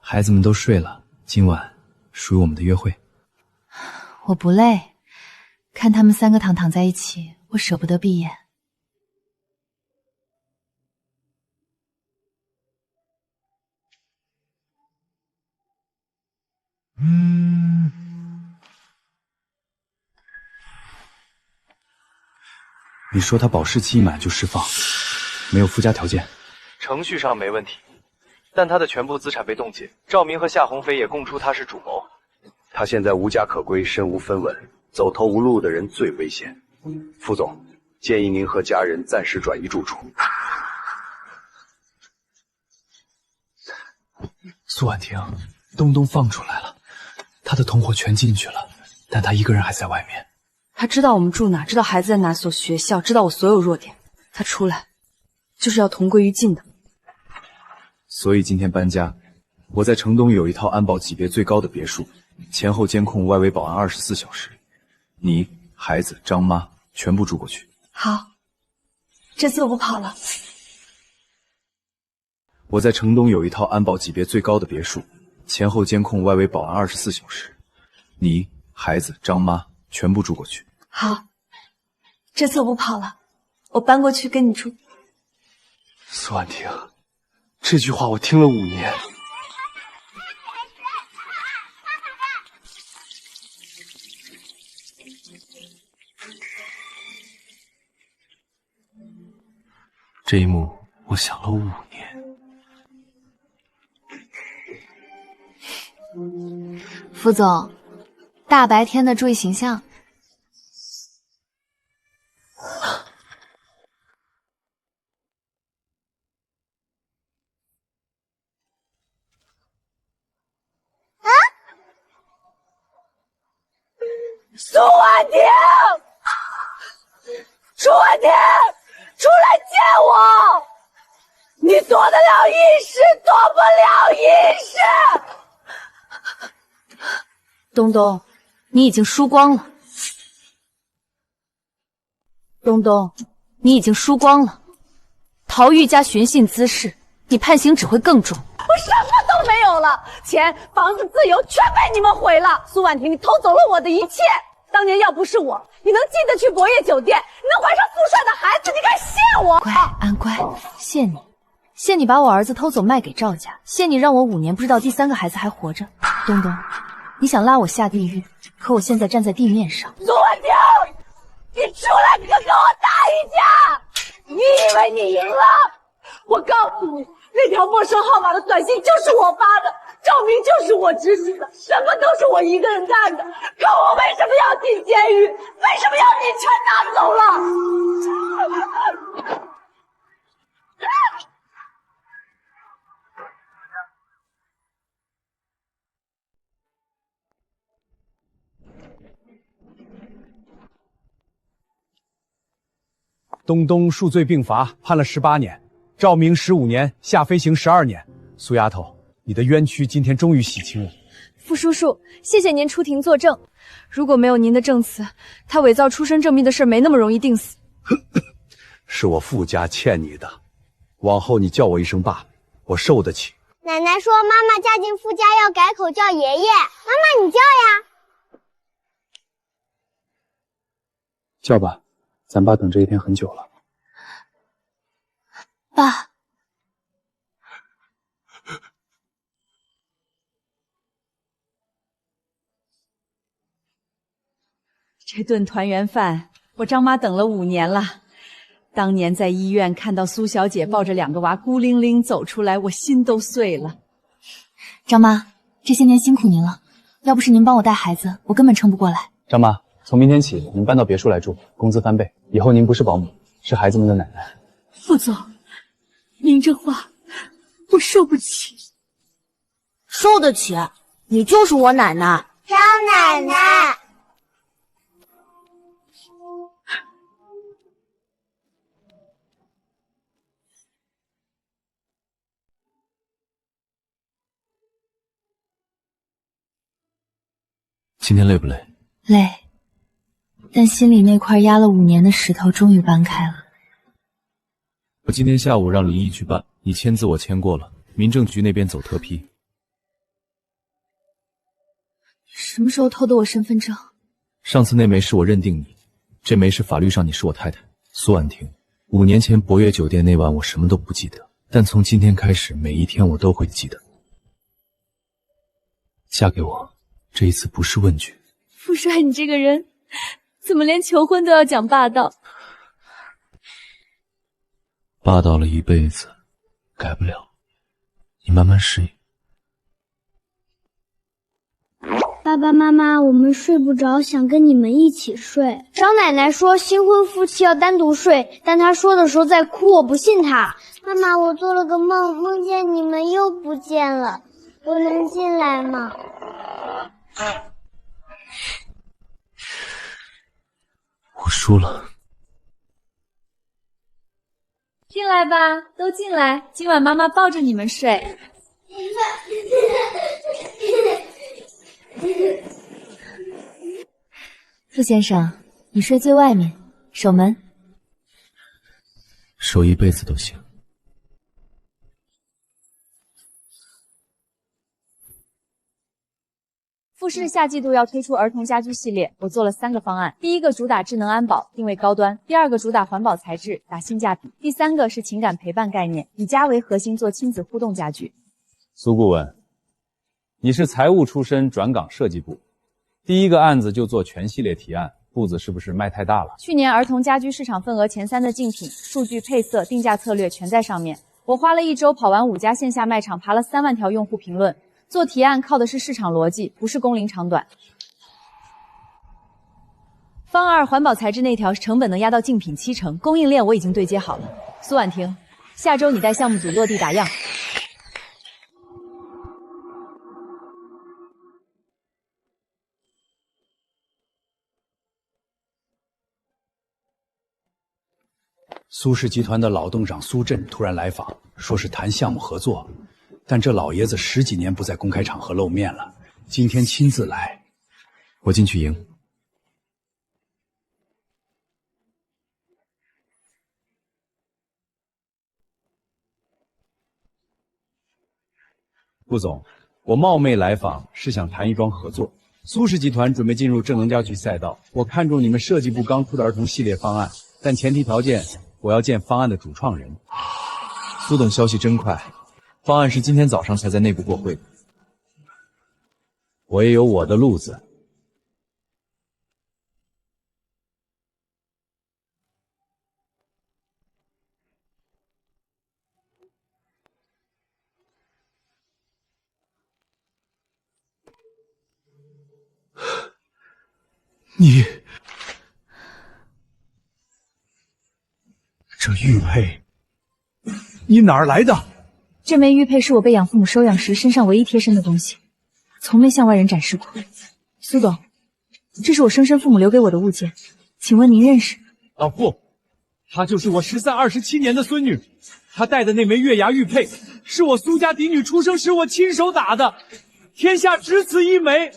孩子们都睡了，今晚属于我们的约会。
我不累，看他们3个躺在一起，我舍不得闭眼。
你说他保释期一满就释放，没有附加条件？
程序上没问题，但他的全部资产被冻结，赵明和夏鸿飞也供出他是主谋。他现在无家可归，身无分文，走投无路的人最危险。副总，建议您和家人暂时转移住处。
苏婉婷，东东放出来了，他的同伙全进去了，但他一个人还在外面。
他知道我们住哪，知道孩子在哪所学校，知道我所有弱点。他出来就是要同归于尽的。
所以今天搬家，我在城东有一套安保级别最高的别墅，前后监控，外围保安24小时。你、孩子、张妈全部住过去。
好，这次我不跑了。
我在城东有一套安保级别最高的别墅，前后监控，外围保安24小时。你、孩子、张妈全部住过去。
好，这次我不跑了，我搬过去跟你住。
苏婉婷，这句话我听了5年。
这一幕我想了5年。
副总，大白天的注意形象。
苏婉婷，苏婉婷，出来见我！你躲得了一时，躲不了一世。
东东，你已经输光了。东东，你已经输光了。逃狱加寻衅滋事，你判刑只会更重。
我什么都没有了，钱、房子、自由全被你们毁了。苏婉婷，你偷走了我的一切。当年要不是我，你能进得去博业酒店，你能怀上富帅的孩子，你敢谢我？
乖，安乖，谢你，谢你把我儿子偷走卖给赵家，谢你让我5年不知道第3个孩子还活着。东东，你想拉我下地狱，可我现在站在地面上。
苏婉婷，你出来跟我打一架！你以为你赢了？我告诉你，那条陌生号码的短信就是我发的，赵明就是我指使的，什么都是我一个人干的。可我为什么要进监狱？为什么要你全拿走了？
东东数罪并罚，判了18年，赵明15年，夏飞行12年。苏丫头，你的冤屈今天终于洗清了。
傅叔叔，谢谢您出庭作证。如果没有您的证词，他伪造出生证明的事没那么容易定死。
是我傅家欠你的，往后你叫我一声爸，我受得起。
奶奶说妈妈嫁进傅家要改口叫爷爷，妈妈你叫呀。
叫吧，咱爸等这一天很久了。
爸。
这顿团圆饭，我张妈等了5年了。当年在医院看到苏小姐抱着2个娃孤零零走出来，我心都碎了。
张妈，这些年辛苦您了，要不是您帮我带孩子，我根本撑不过来。
张妈，从明天起您搬到别墅来住，工资翻倍，以后您不是保姆，是孩子们的奶奶。
副总，您这话我受不起。
受得起？你就是我奶奶。
张奶奶。
今天累不累？
累，但心里那块压了5年的石头终于搬开了。
我今天下午让林毅去办，你签字我签过了，民政局那边走特批。
什么时候偷的我身份证？
上次那枚是我认定你，这枚是法律上你是我太太苏婉婷。5年前博悦酒店那晚我什么都不记得，但从今天开始每一天我都会记得。嫁给我，这一次不是问句。
傅帅，你这个人怎么连求婚都要讲霸道？
霸道了一辈子，改不了，你慢慢适应。
爸爸妈妈，我们睡不着，想跟你们一起睡。张奶奶说新婚夫妻要单独睡，但她说的时候在哭，我不信她。妈妈，我做了个梦，梦见你们又不见了，我能进来吗？
我输了。
进来吧，都进来，今晚妈妈抱着你们睡。
傅先生，你睡最外面，守门。
守一辈子都行。
富士下季度要推出儿童家居系列，我做了3个方案。第一个主打智能安保，定位高端；第二个主打环保材质，打性价比；第3个是情感陪伴概念，以家为核心做亲子互动家居。
苏顾问，你是财务出身转岗设计部，第一个案子就做全系列提案，步子是不是迈太大了？
去年儿童家居市场份额前3的竞品、数据、配色、定价策略全在上面。我花了1周跑完5家线下卖场，爬了3万条用户评论。做提案靠的是市场逻辑，不是工龄长短。方2环保材质那条成本能压到竞品70%，供应链我已经对接好了。苏婉婷，下周你带项目组落地打样。
苏氏集团的老董事长苏震突然来访，说是谈项目合作，但这老爷子10几年不在公开场合露面了，今天亲自来。
我进去迎。
顾总，我冒昧来访是想谈一桩合作。苏氏集团准备进入智能家居赛道，我看中你们设计部刚出的儿童系列方案，但前提条件我要见方案的主创人。
苏董消息真快，方案是今天早上才在内部过会的。
我也有我的路子。
你这玉佩，你哪儿来的？
这枚玉佩是我被养父母收养时身上唯一贴身的东西，从没向外人展示过。苏董，这是我生身父母留给我的物件，请问您认识？
老傅，她就是我13、27年的孙女，她戴的那枚月牙玉佩，是我苏家嫡女出生时我亲手打的，天下只此一枚。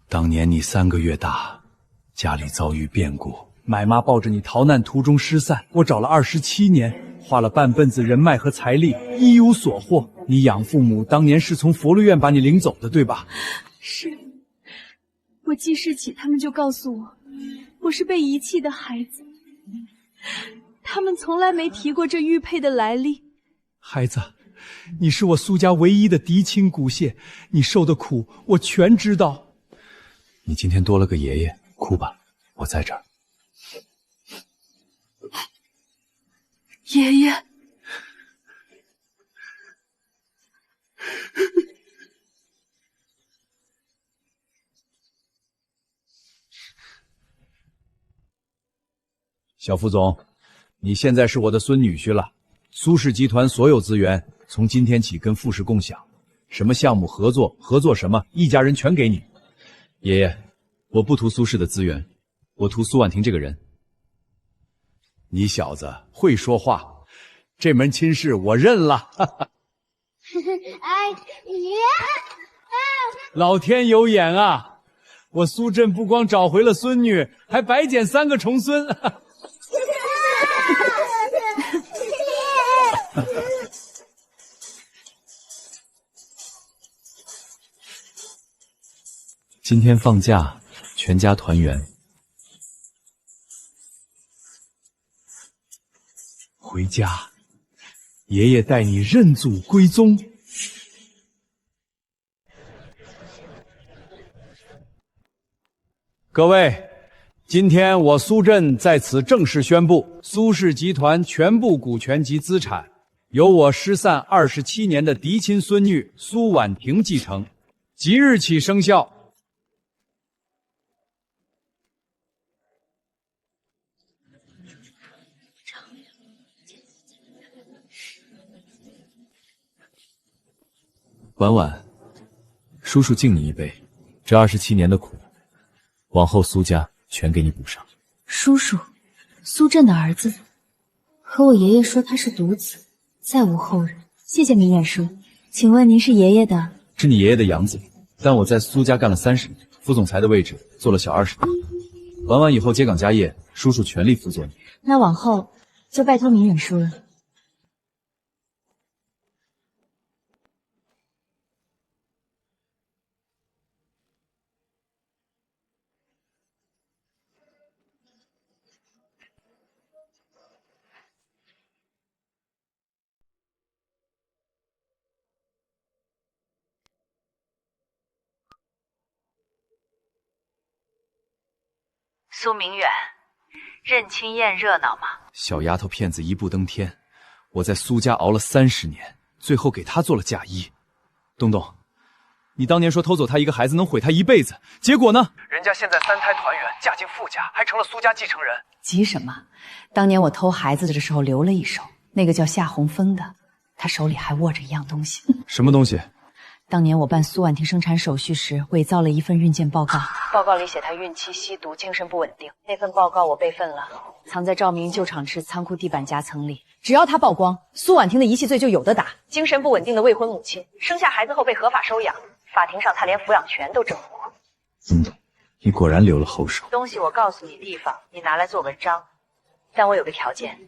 当年你3个月大，家里遭遇变故，买妈抱着你逃难途中失散，我找了27年，花了半辈子人脉和财力，一无所获。你养父母当年是从佛律院把你领走的，对吧？
是，我记事起他们就告诉我，我是被遗弃的孩子。他们从来没提过这玉佩的来历。
孩子，你是我苏家唯一的嫡亲骨血，你受的苦我全知道。你今天多了个爷爷，哭吧，我在这儿。
爷爷，
小副总，你现在是我的孙女婿了。苏氏集团所有资源从今天起跟富氏共享，什么项目合作什么，一家人全给你。
爷爷，我不图苏氏的资源，我图苏婉婷这个人。
你小子会说话，这门亲事我认了。老天有眼啊！我苏震不光找回了孙女，还白捡3个重孙。
今天放假，全家团圆。
回家，爷爷带你认祖归宗。各位，今天我苏震在此正式宣布，苏氏集团全部股权及资产由我失散27年的嫡亲孙女苏婉婷继承，即日起生效。
婉婉，叔叔敬你一杯。这27年的苦，往后苏家全给你补上。
叔叔，苏震的儿子，可我爷爷说他是独子，再无后人。
谢谢明远叔，请问您是爷爷的？
是你爷爷的养子，但我在苏家干了30年，副总裁的位置做了小20年。玩完以后接岗家业，叔叔全力辅佐你。
那往后就拜托明远叔了。
苏明远，认亲宴热闹吗？
小丫头片子一步登天，我在苏家熬了30年，最后给她做了嫁衣。东东，你当年说偷走她一个孩子能毁她一辈子，结果呢？
人家现在3胎团圆，嫁进富家，还成了苏家继承人。
急什么？当年我偷孩子的时候留了一手，那个叫夏红枫的，他手里还握着一样东西。
什么东西？
当年我办苏婉婷生产手续时，伪造了一份孕检报告，报告里写她孕期吸毒，精神不稳定。那份报告我备份了，藏在赵明旧厂室仓库地板夹层里。只要他曝光，苏婉婷的遗弃罪就有的打。精神不稳定的未婚母亲，生下孩子后被合法收养，法庭上她连抚养权都争不过。
你果然留了后手。
东西我告诉你地方，你拿来做文章，但我有个条件，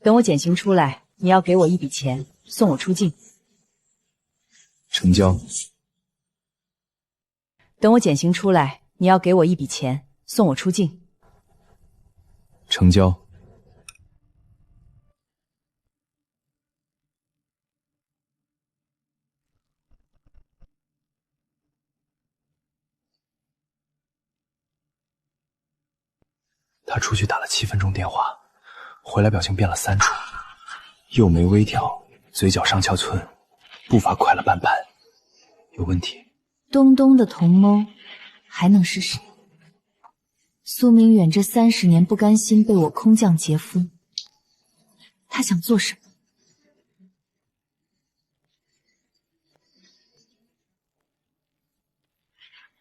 等我减刑出来，你要给我一笔钱，送我出境。
成交。
等我减刑出来，你要给我一笔钱，送我出境。
成交。他出去打了7分钟电话，回来表情变了3处，右眉微挑，嘴角上翘寸，步伐快了半拍，有问题。
东东的同谋还能是谁？苏明远这30年不甘心被我空降劫夫，他想做什么？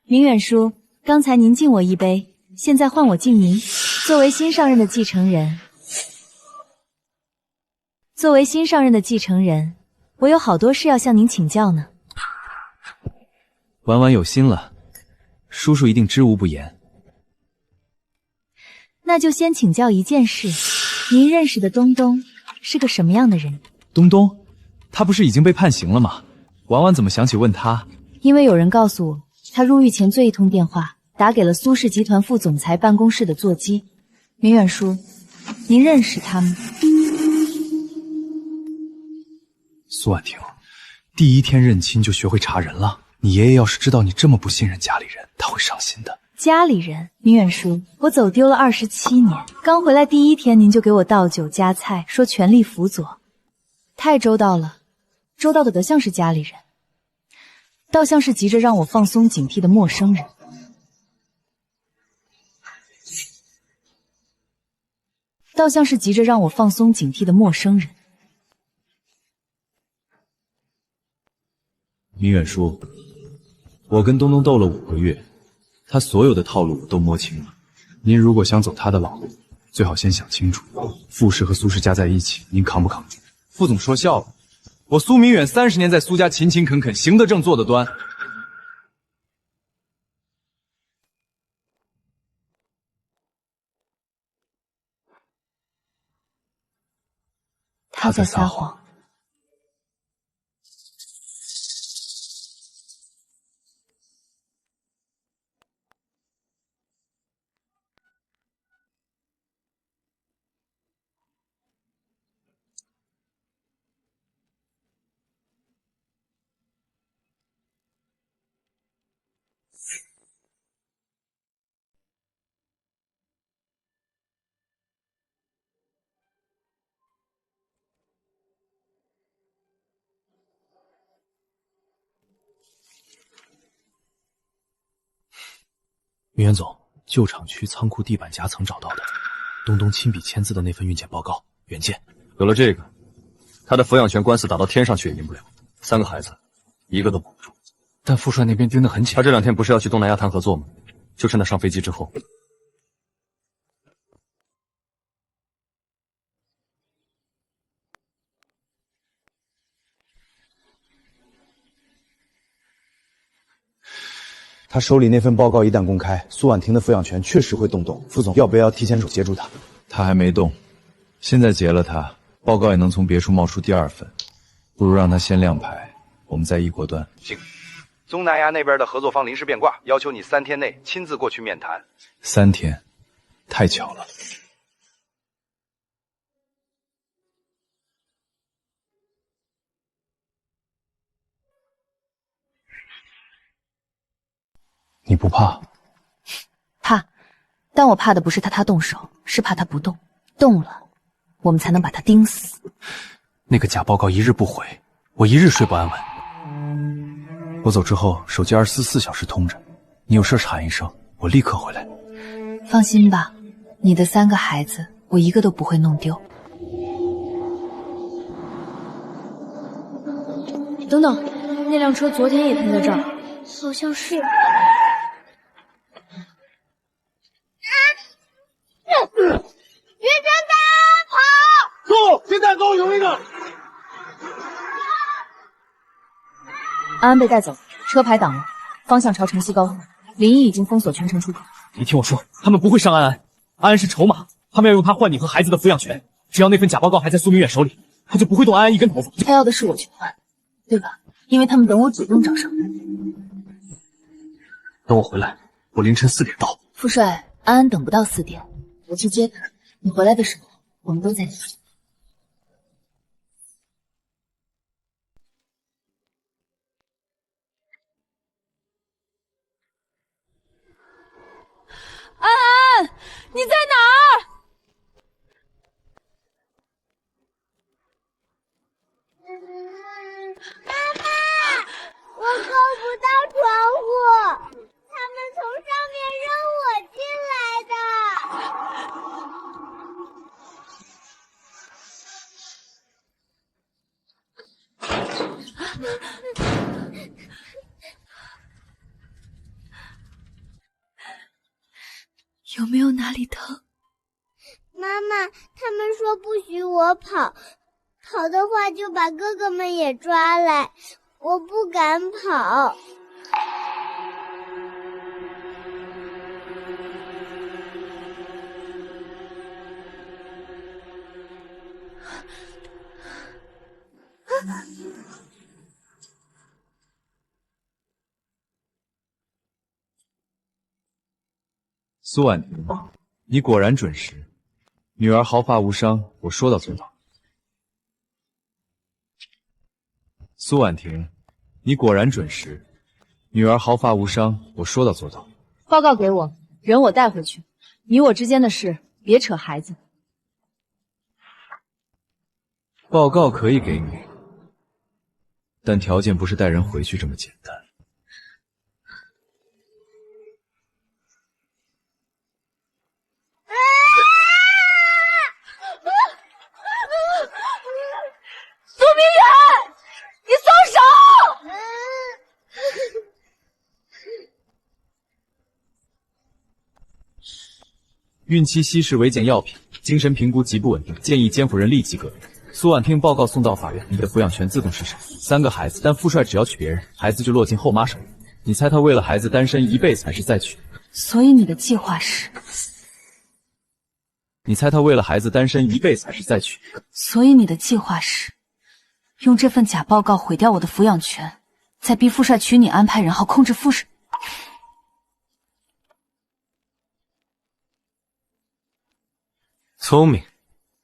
明远叔，刚才您敬我一杯，现在换我敬您。作为新上任的继承人，我有好多事要向您请教呢。
婉婉有心了，叔叔一定知无不言。
那就先请教一件事，您认识的东东是个什么样的人？
东东，他不是已经被判刑了吗？婉婉怎么想起问他？
因为有人告诉我，他入狱前最一通电话打给了苏氏集团副总裁办公室的座机。明远叔，您认识他吗？
苏婉婷，第1天认亲就学会查人了。你爷爷要是知道你这么不信任家里人，他会伤心的。
家里人，明远叔，我走丢了27年，刚回来第1天您就给我倒酒加菜，说全力辅佐，太周到了，周到的得像是家里人，倒像是急着让我放松警惕的陌生人。
明远叔，我跟东东斗了5个月，他所有的套路我都摸清了。您如果想走他的老路，最好先想清楚，傅氏和苏氏加在一起，您扛不扛住？副总说笑了，我苏明远30年在苏家勤勤恳恳，行得正坐得端。
他在撒谎。
明远总，旧厂区仓库地板夹层找到的，东东亲笔签字的那份孕检报告原件。
有了这个，他的抚养权官司打到天上去也赢不了。3个孩子，一个都保不住。
但副帅那边盯得很紧。他这2天不是要去东南亚谈合作吗？就趁他上飞机之后。
他手里那份报告一旦公开，苏婉婷的抚养权确实会动动。副总，要不要提前手接住他？
他还没动，现在结了他，报告也能从别处冒出第2份，不如让他先亮牌，我们再议果断。
行。东南亚那边的合作方临时变卦，要求你3天内亲自过去面谈。
3天，太巧了。
你不怕？
怕，但我怕的不是他动手，是怕他不动，动了，我们才能把他盯死。
那个假报告一日不回，我一日睡不安稳。
我走之后，手机24小时通着，你有事喊一声，我立刻回来。
放心吧，你的3个孩子，我一个都不会弄丢。
等等，那辆车昨天也停在这儿，
好像是。云晨丹跑！
走，现在走，有一个。
安安被带走，车牌挡了，方向朝城西高速。林一已经封锁全城出口。
你听我说，他们不会伤安安，安安是筹码，他们要用他换你和孩子的抚养权。只要那份假报告还在苏明远手里，他就不会动安安一根头发。
他要的是我去换，对吧？因为他们等我主动找上门。
等我回来，我凌晨4点到。
副帅，安安等不到4点，我去接他。你回来的时候，我们都在一起。
安安，你在哪儿？
妈妈，我够不到窗户，他们从上面扔我进来的。
有没有哪里疼？
妈妈，他们说不许我跑，跑的话就把哥哥们也抓来，我不敢跑。
苏婉婷，你果然准时，女儿毫发无伤，我说到做到。苏婉婷，你果然准时，女儿毫发无伤，我说到做到。
报告给我，人我带回去，你我之间的事别扯孩子。
报告可以给你，但条件不是带人回去这么简单。
苏明远，你松手！
孕期稀释违检药品，精神评估极不稳定，建议监护人立即革命。苏婉婷报告送到法院，你的抚养权自动失效。3个孩子，但副帅只要娶别人，孩子就落进后妈手里。你猜他为了孩子单身一辈子，还是再娶？
所以你的计划是？
你猜他为了孩子单身一辈子，还是再娶？
所以你的计划是用这份假报告毁掉我的抚养权，再逼副帅娶你，安排人好控制副帅。
聪明，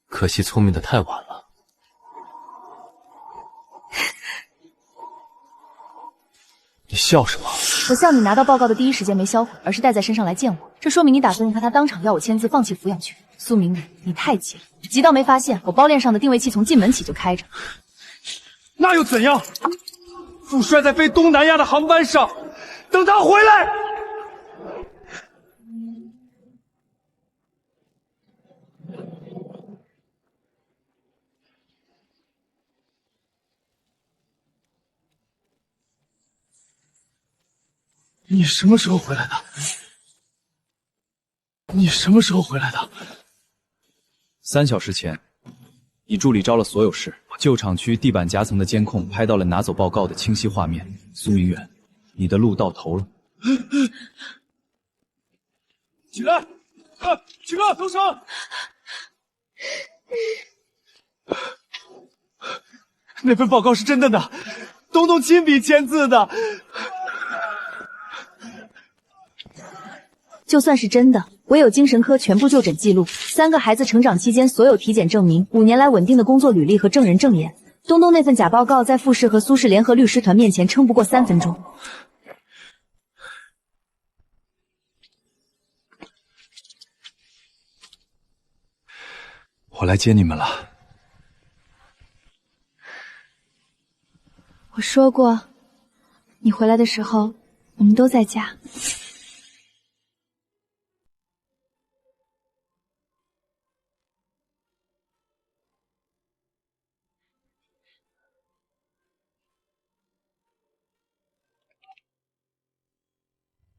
可惜聪明的太晚了。你笑什么？
我笑你拿到报告的第一时间没销毁，而是带在身上来见我，这说明你打算让他当场要我签字放弃抚养权。苏明宇，你太急了，急到没发现我包链上的定位器从进门起就开着。
那又怎样？副帅在飞东南亚的航班上，等他回来。
你什么时候回来的？你什么时候回来的
？3小时前，你助理招了所有室，旧厂区地板夹层的监控拍到了拿走报告的清晰画面。苏明远，你的路到头了。
起来！起来！动手！那份报告是真的呢，东东亲笔签字的。
就算是真的，我有精神科全部就诊记录，3个孩子成长期间所有体检证明，5年来稳定的工作履历和证人证言。东东那份假报告在傅氏和苏氏联合律师团面前撑不过3分钟。
我来接你们了。
我说过，你回来的时候，我们都在家。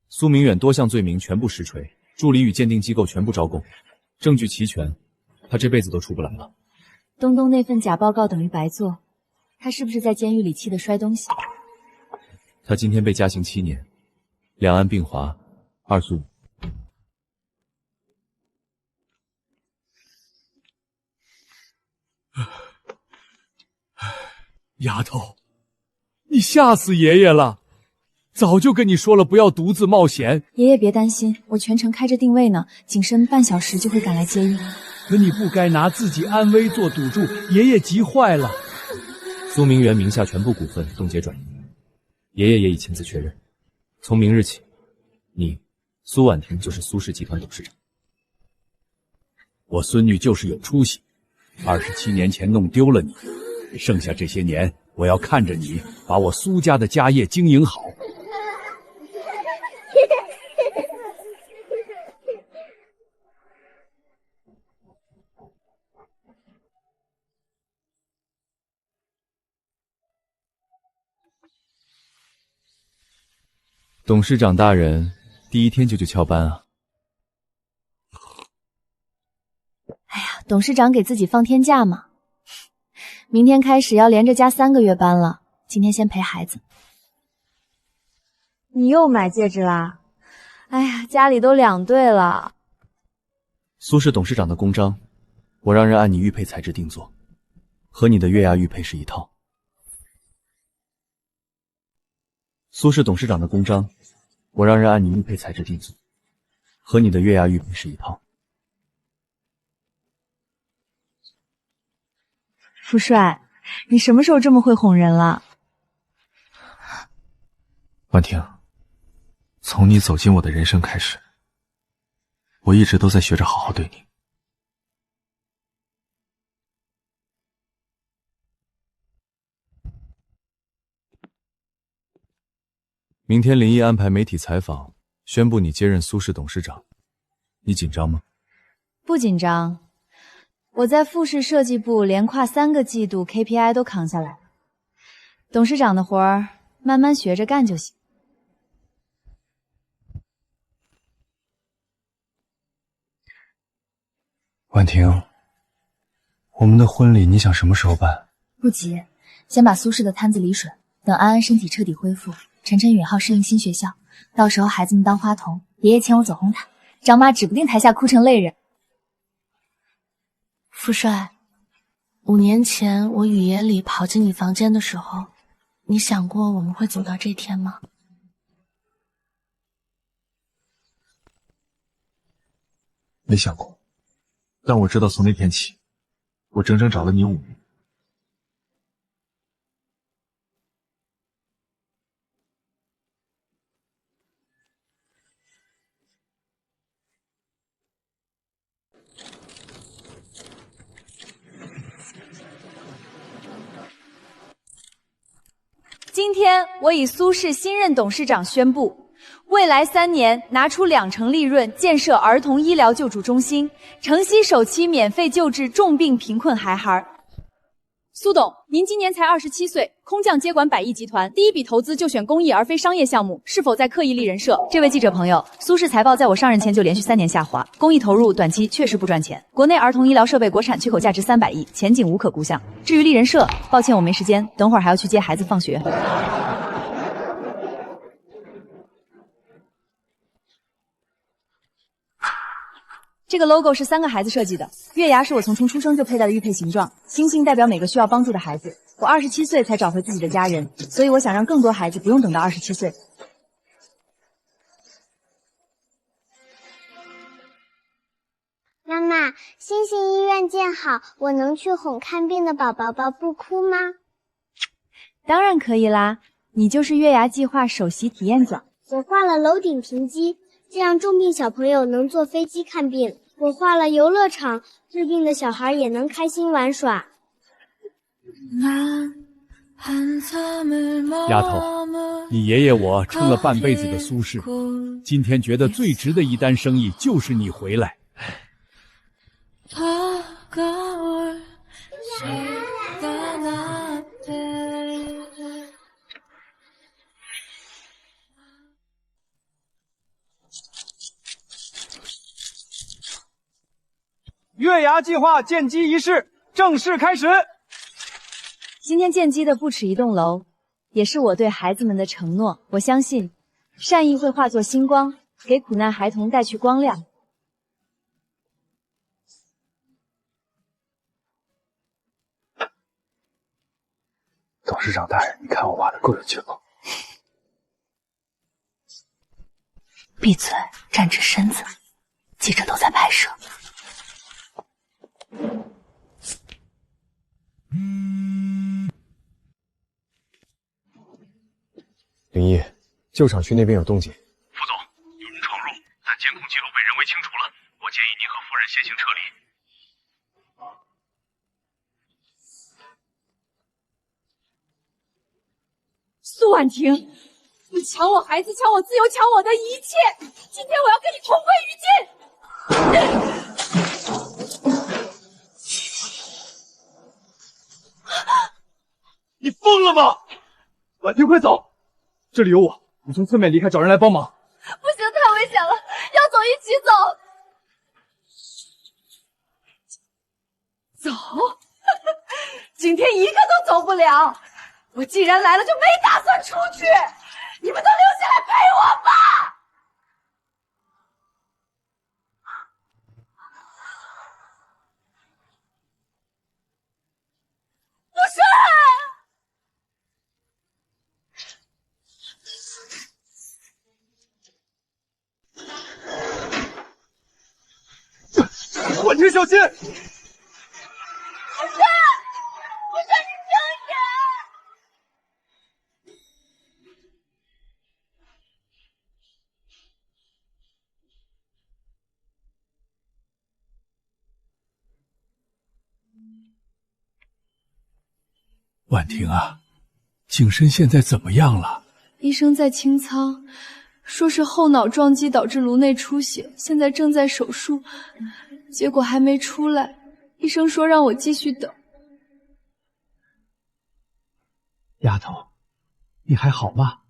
苏明远多项罪名全部实锤，助理与鉴定机构全部招供，证据齐全，他这辈子都出不来了。
东东那份假报告等于白做，他是不是在监狱里气得摔东西？
他今天被加刑7年，两案并罚，2诉5。
丫头，你吓死爷爷了！早就跟你说了，不要独自冒险。
爷爷别担心，我全程开着定位呢，景深半小时就会赶来接应。
可你不该拿自己安危做赌注，爷爷急坏了。
苏明远名下全部股份冻结转移，爷爷也已亲自确认，从明日起，你苏婉婷就是苏氏集团董事长。
我孙女就是有出息，27年前弄丢了你，剩下这些年，我要看着你把我苏家的家业经营好。
董事长大人第1天就翘班啊！
哎呀，董事长给自己放天假嘛。明天开始要连着加3个月班了，今天先陪孩子。你又买戒指啦？哎呀，家里都2对了。
苏氏董事长的公章，我让人按你玉佩材质定做，和你的月牙玉佩是一套。苏氏董事长的公章，我让人按你玉佩材质定做，和你的月牙玉佩是一套。
傅帅，你什么时候这么会哄人了？
婉婷，从你走进我的人生开始，我一直都在学着好好对你。
明天林毅安排媒体采访，宣布你接任苏氏董事长，你紧张吗？
不紧张，我在傅氏设计部连跨3个季度 KPI 都扛下来了，董事长的活儿慢慢学着干就行。
婉婷，我们的婚礼你想什么时候办？
不急，先把苏氏的摊子理顺，等安安身体彻底恢复，晨晨、允浩适应新学校，到时候孩子们当花童，爷爷牵我走红毯，张妈指不定台下哭成泪人。
傅帅，5年前我雨夜里跑进你房间的时候，你想过我们会走到这天吗？
没想过，但我知道从那天起，我整整找了你5年。
今天我以苏氏新任董事长宣布，未来3年拿出2成利润建设儿童医疗救助中心，城西首期免费救治重病贫困孩孩。
苏董，您今年才27岁，空降接管百亿集团，第一笔投资就选公益而非商业项目，是否在刻意立人设？
这位记者朋友，苏氏财报在我上任前就连续3年下滑，公益投入短期确实不赚钱。国内儿童医疗设备国产缺口价值300亿，前景无可估量。至于立人设，抱歉我没时间，等会儿还要去接孩子放学。这个 logo 是3个孩子设计的，月牙是我从出生就佩戴的玉佩形状，星星代表每个需要帮助的孩子。我27岁才找回自己的家人，所以我想让更多孩子不用等到27岁。
妈妈，星星医院建好，我能去哄看病的宝宝不哭吗？
当然可以啦，你就是月牙计划首席体验长。
我画了楼顶停机，这样重病小朋友能坐飞机看病。我画了游乐场，治病的小孩也能开心玩耍。
丫头，你爷爷我撑了半辈子的苏氏，今天觉得最值的一单生意就是你回来。
月牙计划建基仪式正式开始。
今天建基的不止一栋楼，也是我对孩子们的承诺。我相信，善意会化作星光，给苦难孩童带去光亮。
董事长大人，你看我画的够有劲了。
闭嘴，站直身子，记者都在拍摄。
林毅，旧厂区那边有动静。
副总，有人闯入，但监控记录被人为清除了。我建议您和夫人先行撤离。
苏婉婷，你抢我孩子，抢我自由，抢我的一切！今天我要跟你同归于尽！
你疯了吗？婉婷，快走！这里有我，你从侧面离开，找人来帮忙。
不行，太危险了，要走一起走。走？今天一个都走不了。我既然来了，就没打算出去。你们都留下来陪我吧。不是。
婉婷，小心！
不是，你听着。
婉婷啊，景深现在怎么样了？
医生在清仓，说是后脑撞击导致颅内出血，现在正在手术，结果还没出来。医生说让我继续等。
丫头，你还好吗？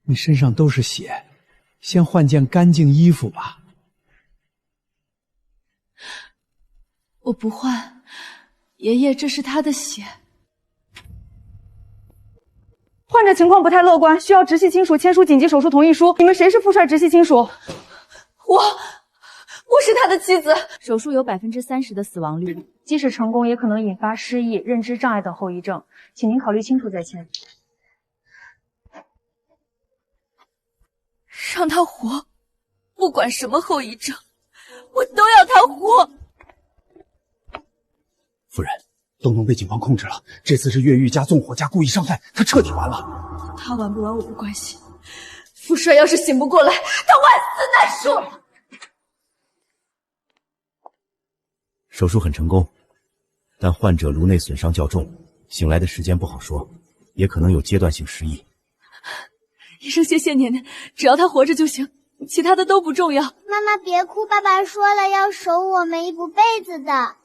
你身上都是血，先换件干净衣服吧。
我不换，爷爷，这是他的血。
患者情况不太乐观，需要直系亲属签署紧急手术同意书。你们谁是副帅直系亲属？
我是他的妻子。
手术有30%的死亡率，
即使成功，也可能引发失忆、认知障碍等后遗症，请您考虑清楚再签。
让他活，不管什么后遗症，我都要他活。
夫人，东东被警方控制了，这次是越狱加纵火加故意伤害，他彻底完了。
他完不完我不关心，副帅要是醒不过来，他万死难赎。
手术很成功，但患者颅内损伤较重，醒来的时间不好说，也可能有阶段性失忆。
医生，谢谢您，只要他活着就行，其他的都不重要。
妈妈别哭，爸爸说了要守我们一辈子的。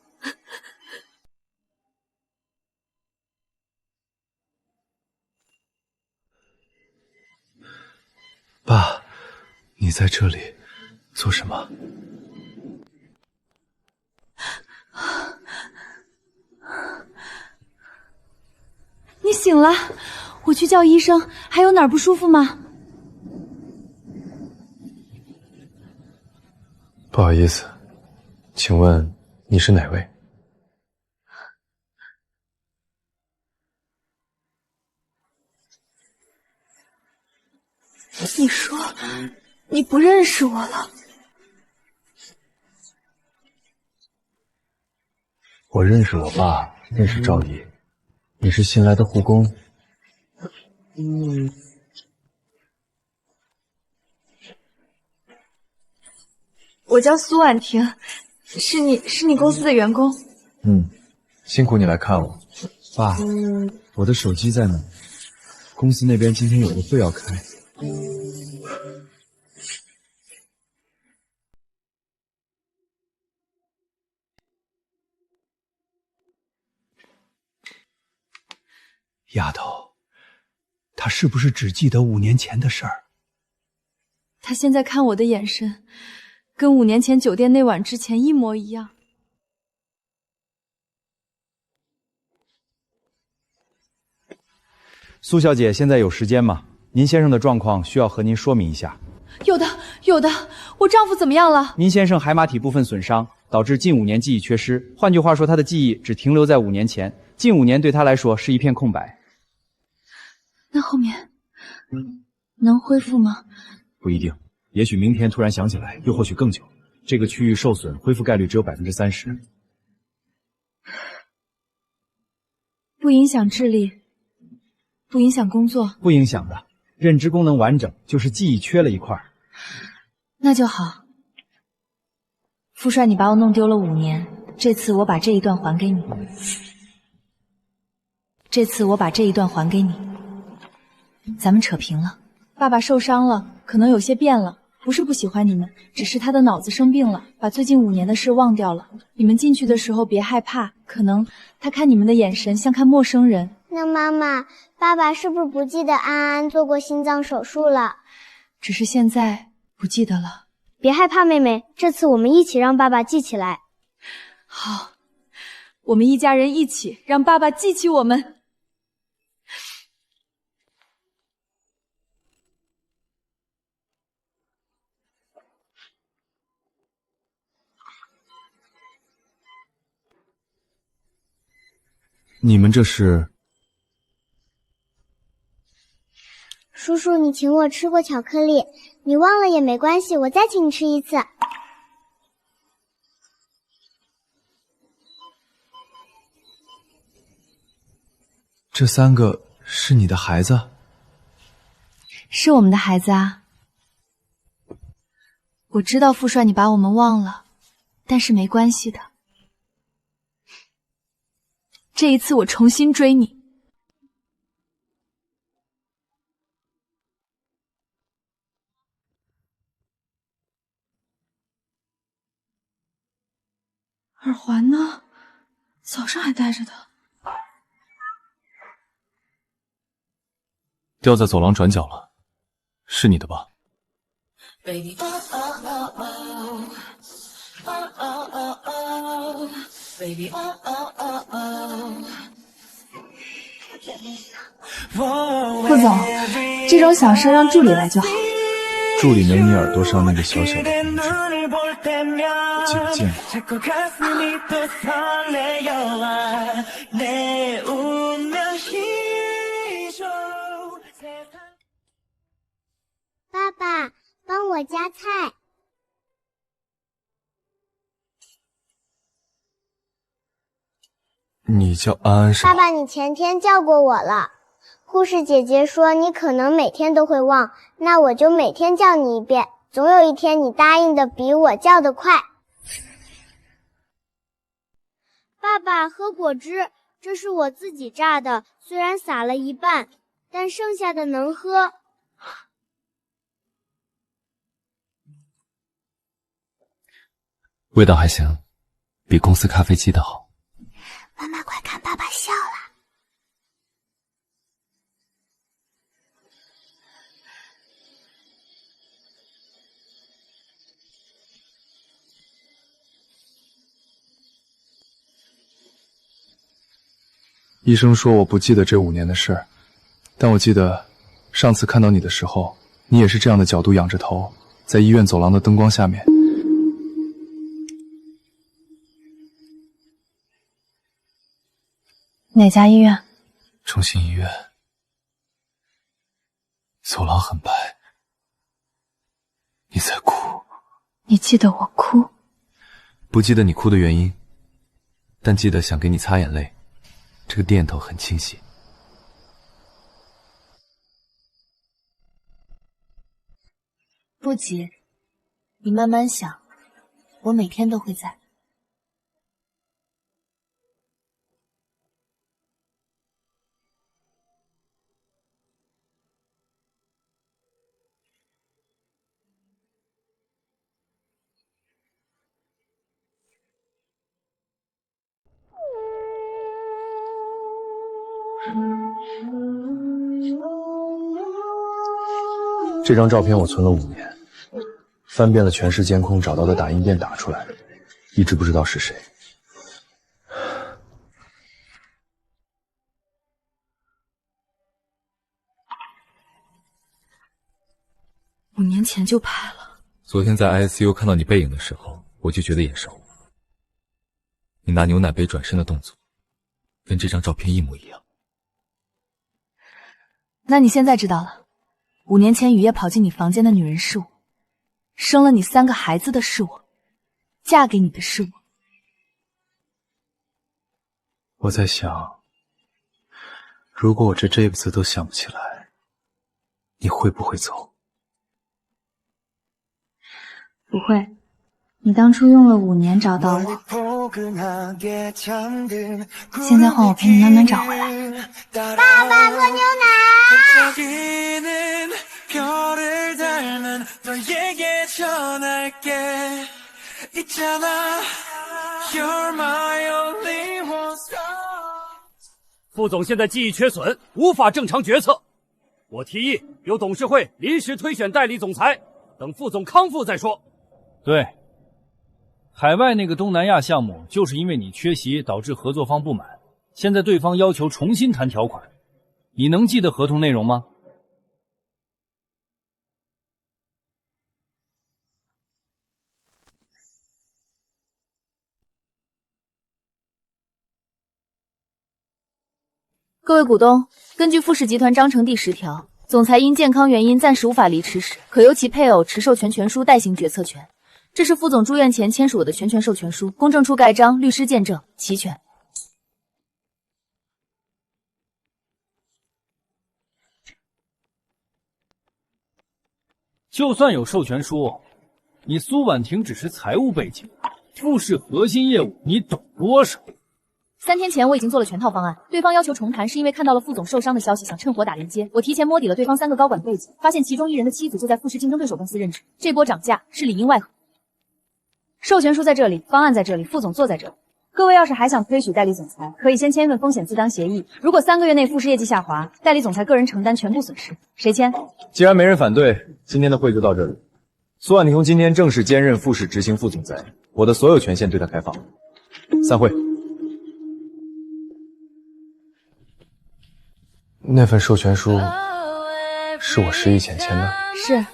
你在这里做什么？
你醒了，我去叫医生。还有哪儿不舒服吗？
不好意思，请问你是哪位？
你说你不认识我了？
我认识我爸，认识赵姨。你是新来的护工。
我叫苏婉婷，是你公司的员工。
辛苦你来看我。
爸，我的手机在哪？公司那边今天有个会要开。
丫头，他是不是只记得5年前的事儿？
他现在看我的眼神，跟5年前酒店那晚之前一模一样。
苏小姐，现在有时间吗？您先生的状况需要和您说明一下。
有的，我丈夫怎么样了？
您先生海马体部分损伤，导致近5年记忆缺失。换句话说，他的记忆只停留在5年前，近5年对他来说是一片空白。
那后面能恢复吗？
不一定，也许明天突然想起来，又或许更久。这个区域受损，恢复概率只有30%。
不影响智力，不影响工作，
不影响的，认知功能完整，就是记忆缺了一块。
那就好。
傅帅，你把我弄丢了5年，这次我把这一段还给你。咱们扯平了。爸爸受伤了，可能有些变了，不是不喜欢你们，只是他的脑子生病了，把最近5年的事忘掉了。你们进去的时候别害怕，可能他看你们的眼神像看陌生人。
那妈妈，爸爸是不是不记得安安做过心脏手术了？
只是现在不记得了。
别害怕，妹妹，这次我们一起让爸爸记起来。
好，我们一家人一起让爸爸记起我们。
你们这是？
叔叔，你请我吃过巧克力，你忘了也没关系，我再请你吃一次。
这3个是你的孩子？
是我们的孩子啊。我知道傅帅你把我们忘了，但是没关系的。这一次我重新追你。耳环呢？早上还戴着的。
掉在走廊转角了，是你的吧？
Baby, oh oh oh oh, oh oh oh oh, baby, oh oh oh oh.
副总，这种小事让助理来就好。
助理没你耳朵上那个小小的红痣，我记不见过。
爸爸，帮我夹菜。
你叫安安是吧？
爸爸，你前天叫过我了。护士姐姐说你可能每天都会忘，那我就每天叫你一遍，总有一天你答应的比我叫的快。爸爸，喝果汁，这是我自己榨的，虽然洒了一半，但剩下的能喝。
味道还行，比公司咖啡机的好。
妈妈，快看，爸爸笑了。
医生说我不记得这5年的事儿，但我记得上次看到你的时候，你也是这样的角度仰着头，在医院走廊的灯光下面。
哪家医院？
中心医院。走廊很白，你在哭。
你记得我哭？
不记得你哭的原因，但记得想给你擦眼泪，这个念头很清晰。
不急，你慢慢想，我每天都会在。
这张照片我存了5年，翻遍了全市监控，找到的打印店打出来，一直不知道是谁。
5年前就拍了。
昨天在 ICU 看到你背影的时候，我就觉得眼熟。你拿牛奶杯转身的动作，跟这张照片一模一样。
那你现在知道了，5年前雨夜跑进你房间的女人是我，生了你3个孩子的是我，嫁给你的是我。
我在想，如果我这辈子都想不起来，你会不会走？
不会，你当初用了5年找到我，现在换我陪你慢慢找回来。
爸爸喝牛奶。
副总现在记忆缺损，无法正常决策。我提议由董事会临时推选代理总裁，等副总康复再说。
对，海外那个东南亚项目就是因为你缺席导致合作方不满，现在对方要求重新谈条款，你能记得合同内容吗？
各位股东，根据富氏集团章程第10条，总裁因健康原因暂时无法离职时，可由其配偶持授权权书代行决策权。这是副总住院前签署我的全权授权书，公证处盖章，律师见证，齐全。
就算有授权书，你苏婉婷只是财务背景，富氏核心业务你懂多少
？3天前我已经做了全套方案，对方要求重谈是因为看到了副总受伤的消息，想趁火打连接。我提前摸底了对方3个高管背景，发现其中1人的妻子就在富氏竞争对手公司任职，这波涨价是里应外合。授权书在这里，方案在这里，副总坐在这里。各位要是还想推举代理总裁，可以先签一份风险自担协议，如果3个月内富氏业绩下滑，代理总裁个人承担全部损失。谁签？
既然没人反对，今天的会就到这里。苏婉婷从今天正式兼任富氏执行副总裁，我的所有权限对她开放。散会。那份授权书是我10亿前签的。
是。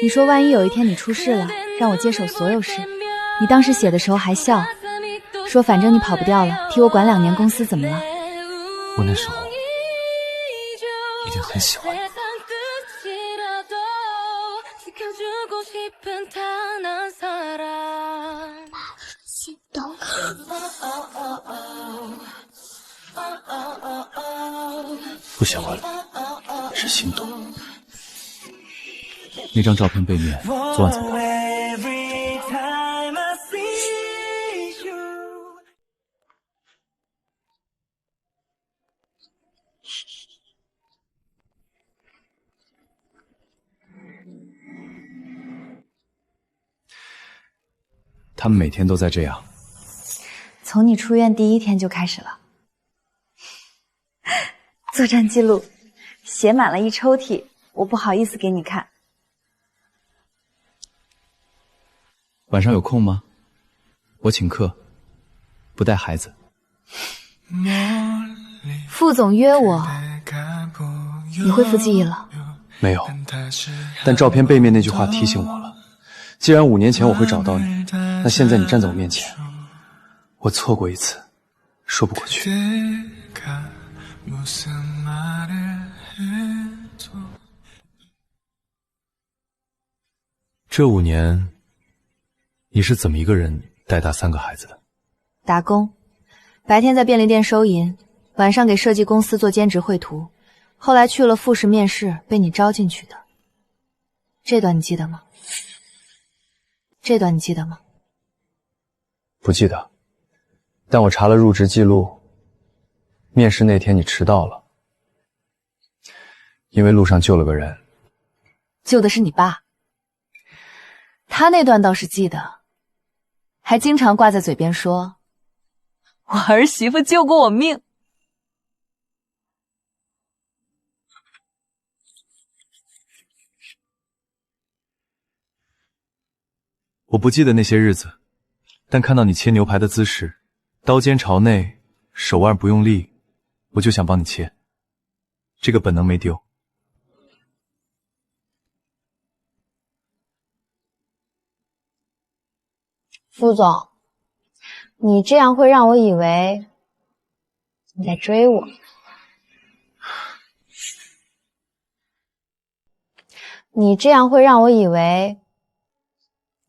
你说万一有一天你出事了，让我接手所有事。你当时写的时候还笑，说反正你跑不掉了，替我管2年公司怎么了？
我那时候已经很喜欢你。
心动。
不喜欢，是心动。那张照片背面，昨晚才拍。
他们每天都在这样。
从你出院第1天就开始了。作战记录写满了1抽屉，我不好意思给你看。
晚上有空吗？我请客，不带孩子。
副总约我，你恢复记忆了？
没有，但照片背面那句话提醒我了。既然5年前我会找到你，那现在你站在我面前，我错过一次，说不过去。这5年，你是怎么一个人带大3个孩子的？
打工，白天在便利店收银，晚上给设计公司做兼职绘图，后来去了复试面试，被你招进去的。这段你记得吗？这段你记得吗？
不记得，但我查了入职记录，面试那天你迟到了，因为路上救了个人。
救的是你爸。他那段倒是记得，还经常挂在嘴边说，我儿媳妇救过我命。
我不记得那些日子，但看到你切牛排的姿势，刀尖朝内，手腕不用力，我就想帮你切。这个本能没丢。
副总，你这样会让我以为你在追我。你这样会让我以为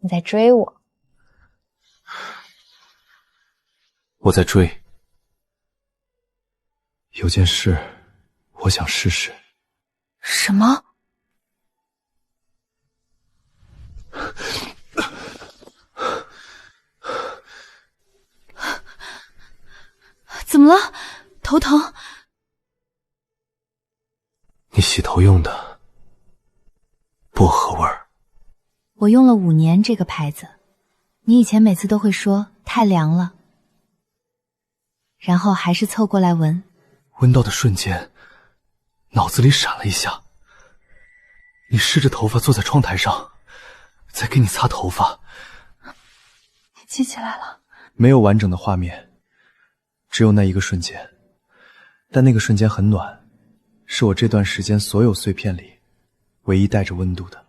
你在追我。
我在追。有件事，我想试试。
什么？怎么了？头疼？
你洗头用的薄荷味儿。
我用了5年这个牌子，你以前每次都会说太凉了，然后还是凑过来闻。
闻到的瞬间，脑子里闪了一下。你湿着头发坐在窗台上，在给你擦头发。
你记起来了？
没有完整的画面，只有那一个瞬间。但那个瞬间很暖，是我这段时间所有碎片里唯一带着温度的。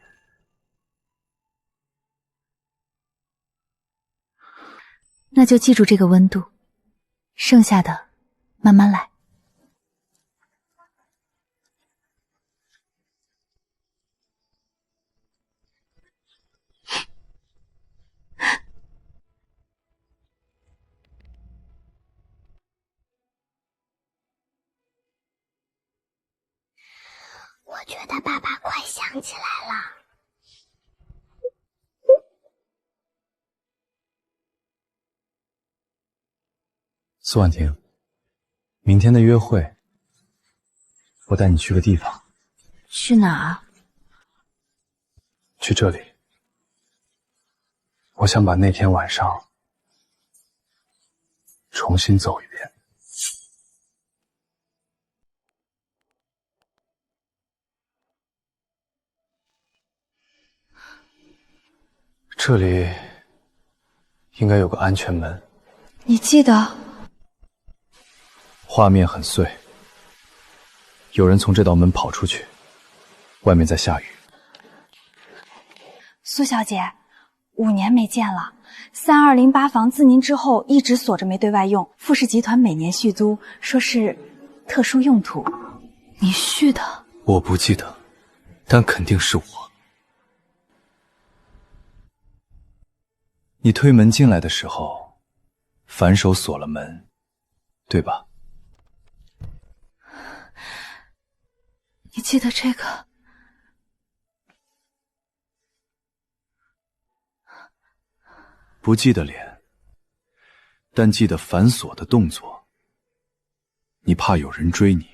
那就记住这个温度，剩下的慢慢来。
我觉得爸爸快想起来了。
苏婉婷，明天的约会，我带你去个地方。
去哪儿？
去这里。我想把那天晚上重新走一遍。这里应该有个安全门。
你记得？
画面很碎，有人从这道门跑出去，外面在下雨。
苏小姐，5年没见了，3208房自您之后一直锁着没对外用，富士集团每年续租，说是特殊用途。
你续的？
我不记得，但肯定是我。你推门进来的时候，反手锁了门，对吧？
你记得这个？
不记得脸，但记得反锁的动作。你怕有人追你。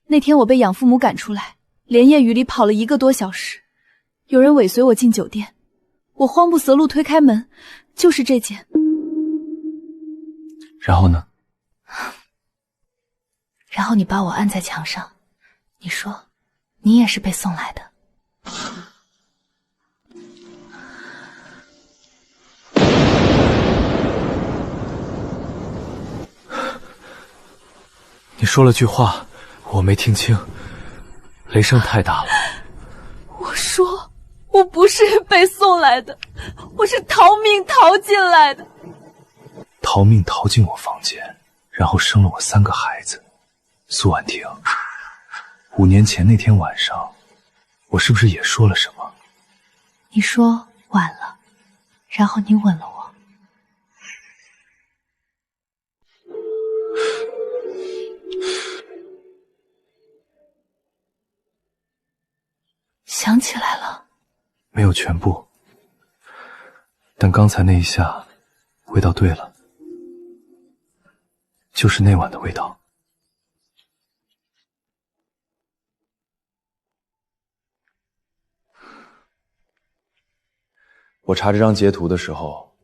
那天我被养父母赶出来，连夜雨里跑了1个多小时，有人尾随我进酒店，我慌不择路推开门，就是这件。
然后呢？
然后你把我按在墙上，你说你也是被送来的。
你说了句话，我没听清，雷声太大了。
我说我不是被送来的，我是逃命逃进来的。
逃命逃进我房间，然后生了我3个孩子。苏婉婷，5年前那天晚上，我是不是也说了什么？
你说晚了，然后你吻了我。想起来了，
没有全部，但刚才那一下，味道对了，就是那晚的味道。我查这张截图的时候，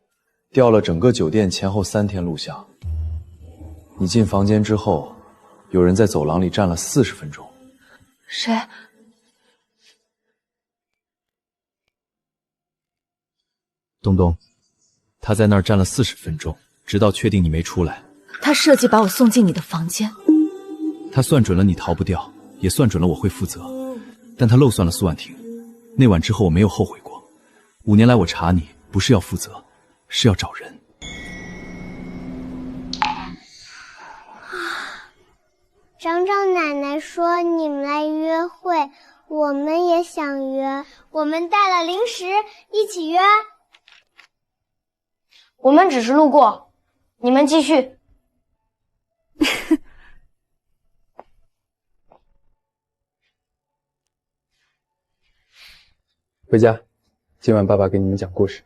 调了整个酒店前后3天录像。你进房间之后，有人在走廊里站了40分钟。
谁？
东东，他在那儿站了40分钟，直到确定你没出来。
他设计把我送进你的房间，
他算准了你逃不掉，也算准了我会负责，但他漏算了苏婉婷。那晚之后我没有后悔过。5年来我查你，不是要负责，是要找人。
长长奶奶说你们来约会，我们也想约，我们带了零食，一起约。
我们只是路过，你们继续。
回家，今晚爸爸给你们讲故事。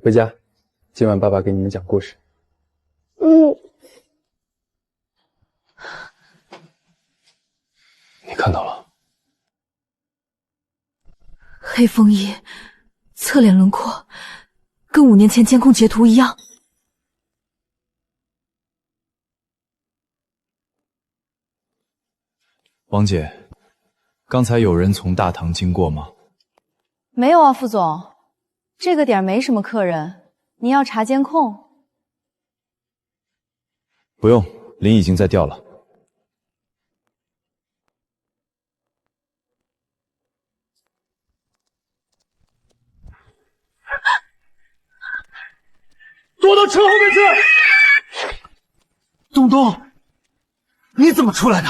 回家，今晚爸爸给你们讲故事。你看到了？
黑风衣，侧脸轮廓，跟5年前监控截图一样。
王姐，刚才有人从大堂经过吗？
没有啊，副总，这个点没什么客人。您要查监控？
不用，林已经在调了。
躲到车后面去！东东，你怎么出来的？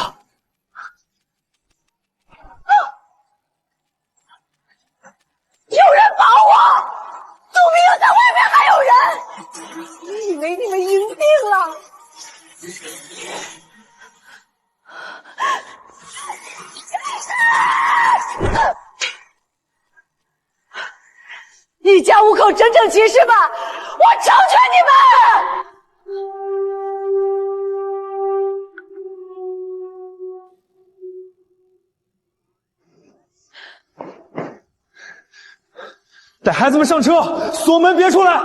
有人保我！杜明又在外面还有人！你以为你们赢定了？一家5口整整齐实吧！我成全你们！
带孩子们上车，锁门，别出来！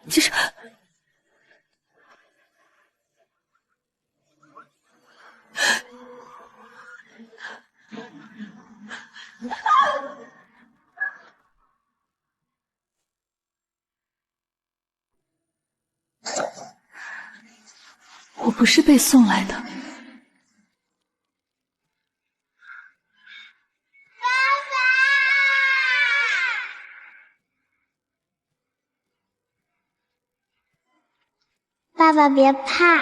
这是……我不是被送来的。
爸爸别怕。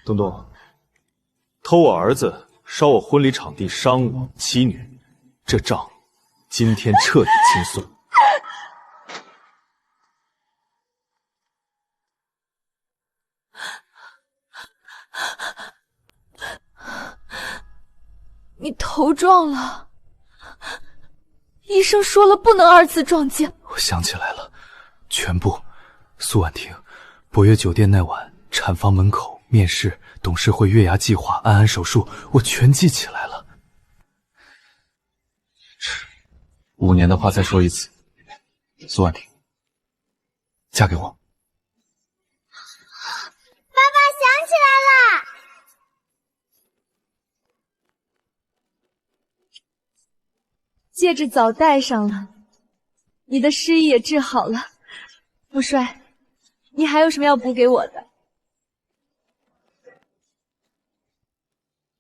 东东，偷我儿子，烧我婚礼场地，伤我妻女，这账今天彻底清算。
你头撞了，医生说了不能2次撞击。
我想起来了，全部。苏婉婷，博悦酒店那晚，产房门口面试，董事会月牙计划，安安手术，我全记起来了。5年的话再说一次，苏婉婷，嫁给我。
爸爸想起来了。
戒指早戴上了，你的失忆也治好了。富帅，你还有什么要补给我的？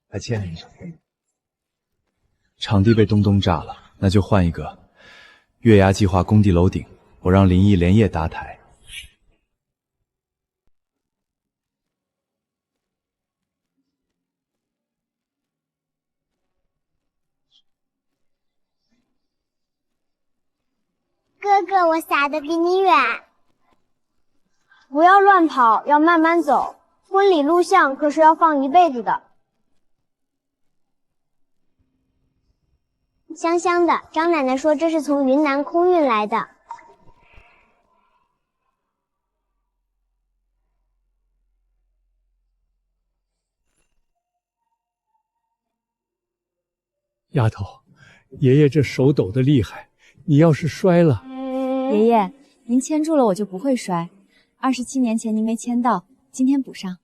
还欠你一场。场地被东东炸了，那就换一个。月牙计划工地楼顶，我让林毅连夜搭台。
哥哥，我撒的比你远。不要乱跑，要慢慢走。婚礼录像可是要放一辈子的。香香的，张奶奶说这是从云南空运来的。
丫头，爷爷这手抖得厉害，你要是摔了……
爷爷，您牵住了我就不会摔。27年前您没牵到，今天补上。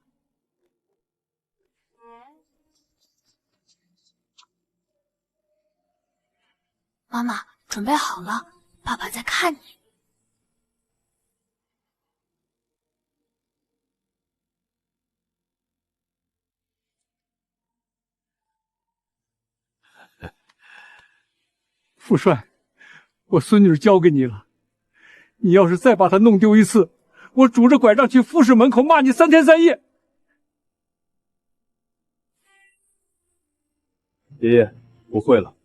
妈妈，准备好了，爸爸在看你。
父帅，我孙女交给你了，你要是再把她弄丢一次，我拄着拐杖去复室门口骂你3天3夜。
爷爷，不会了。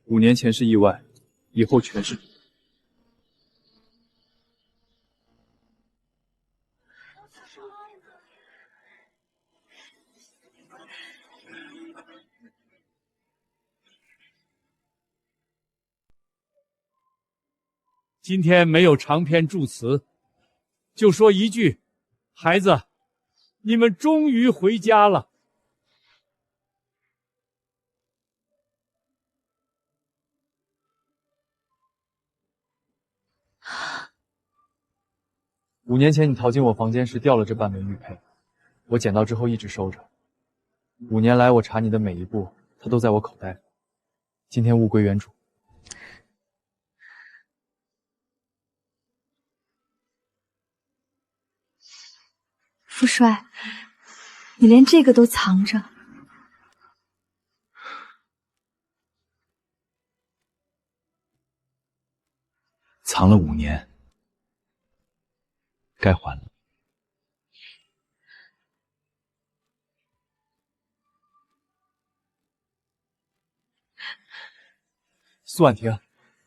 5年前是意外，以后全是。
今天没有长篇祝词，就说一句：孩子，你们终于回家了。
5年前你逃进我房间时掉了这半枚玉佩，我捡到之后一直收着。5年来我查你的每一步，它都在我口袋里。今天物归原主。
父帅，你连这个都藏着。
藏了5年，该还了。
苏婉婷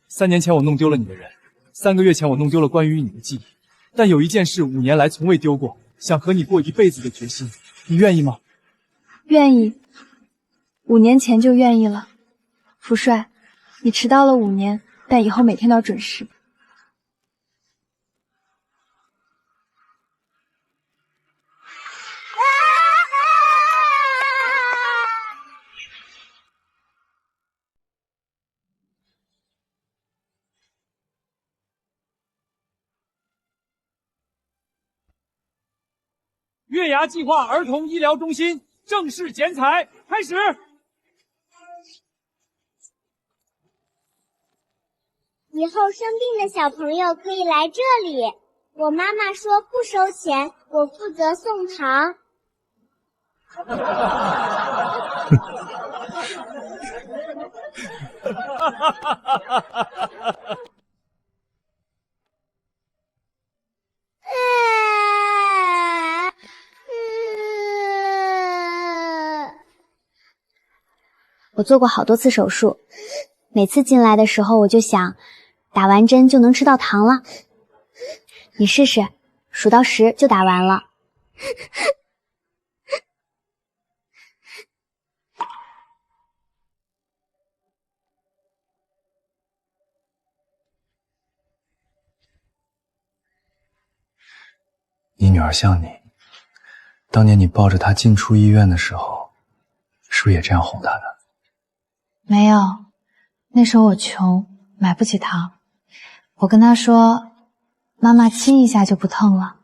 ，3年前我弄丢了你的人，3个月前我弄丢了关于你的记忆，但有一件事5年来从未丢过，想和你过一辈子的决心，你愿意吗？
愿意，5年前就愿意了。父帅，你迟到了5年，但以后每天都要准时。
月牙计划儿童医疗中心正式剪彩开始。
以后生病的小朋友可以来这里。我妈妈说不收钱，我负责送糖。
我做过好多次手术，每次进来的时候我就想，打完针就能吃到糖了。你试试，数到10就打完了。
你女儿像你，当年你抱着她进出医院的时候，是不是也这样哄她的？
没有，那时候我穷，买不起糖。我跟她说，妈妈亲一下就不痛了，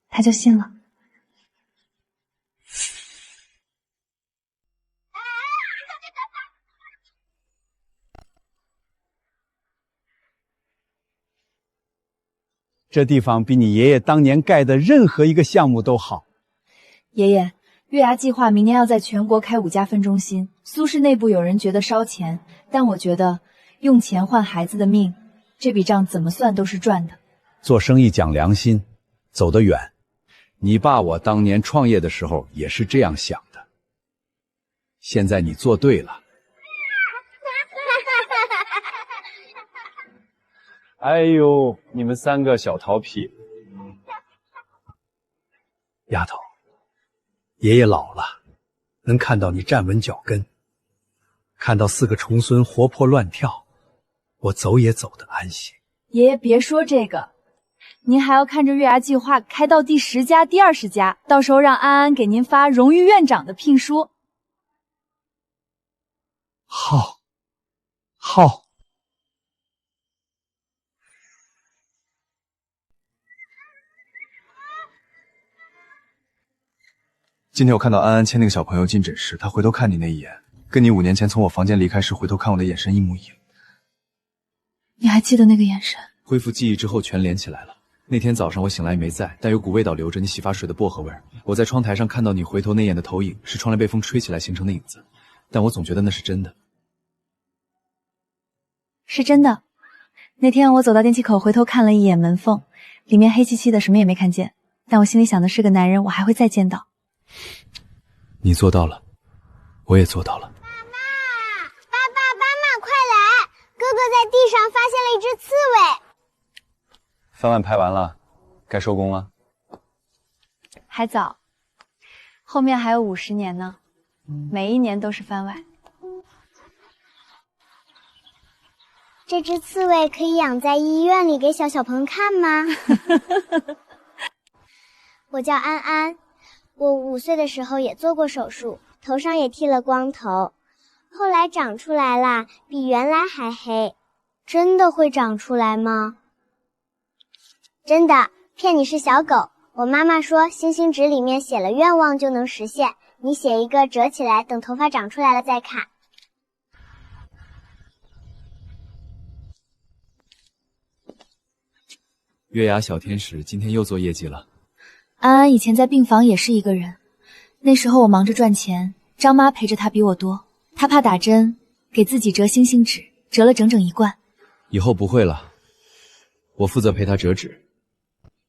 他就信了。
这地方比你爷爷当年盖的任何一个项目都好。
爷爷，月牙计划明年要在全国开5家分中心。苏氏内部有人觉得烧钱，但我觉得用钱换孩子的命，这笔账怎么算都是赚的。
做生意讲良心，走得远。你爸我当年创业的时候也是这样想的。现在你做对了。
哎呦，你们3个小桃皮！
丫头，爷爷老了，能看到你站稳脚跟，看到4个重孙活泼乱跳，我走也走得安心。
爷爷别说这个，您还要看着月牙计划开到第10家、第20家，到时候让安安给您发荣誉院长的聘书。
好，好。
今天我看到安安牵那个小朋友进诊室，他回头看你那一眼，跟你5年前从我房间离开时回头看我的眼神一模一样。
你还记得那个眼神？
恢复记忆之后全连起来了。那天早上我醒来没在，但有股味道留着，你洗发水的薄荷味儿。我在窗台上看到你回头那眼的投影，是窗帘被风吹起来形成的影子，但我总觉得那是真的。
是真的。那天我走到电梯口，回头看了一眼门缝，里面黑漆漆的，什么也没看见。但我心里想的是个男人，我还会再见到。
你做到了，我也做到了。
爸爸，快来！哥哥在地上发现了一只刺猬。
番外拍完了，该收工了。
还早，后面还有50年呢，每一年都是番外。
这只刺猬可以养在医院里给小朋友看吗？我叫安安，我5岁的时候也做过手术，头上也剃了光头，后来长出来啦，比原来还黑。真的会长出来吗？真的，骗你是小狗。我妈妈说星星纸里面写了愿望就能实现，你写一个折起来，等头发长出来了再看。
月牙小天使今天又做业绩了。
安安以前在病房也是一个人，那时候我忙着赚钱，张妈陪着她比我多。她怕打针，给自己折星星纸，折了整整1罐。
以后不会了，我负责陪他折纸，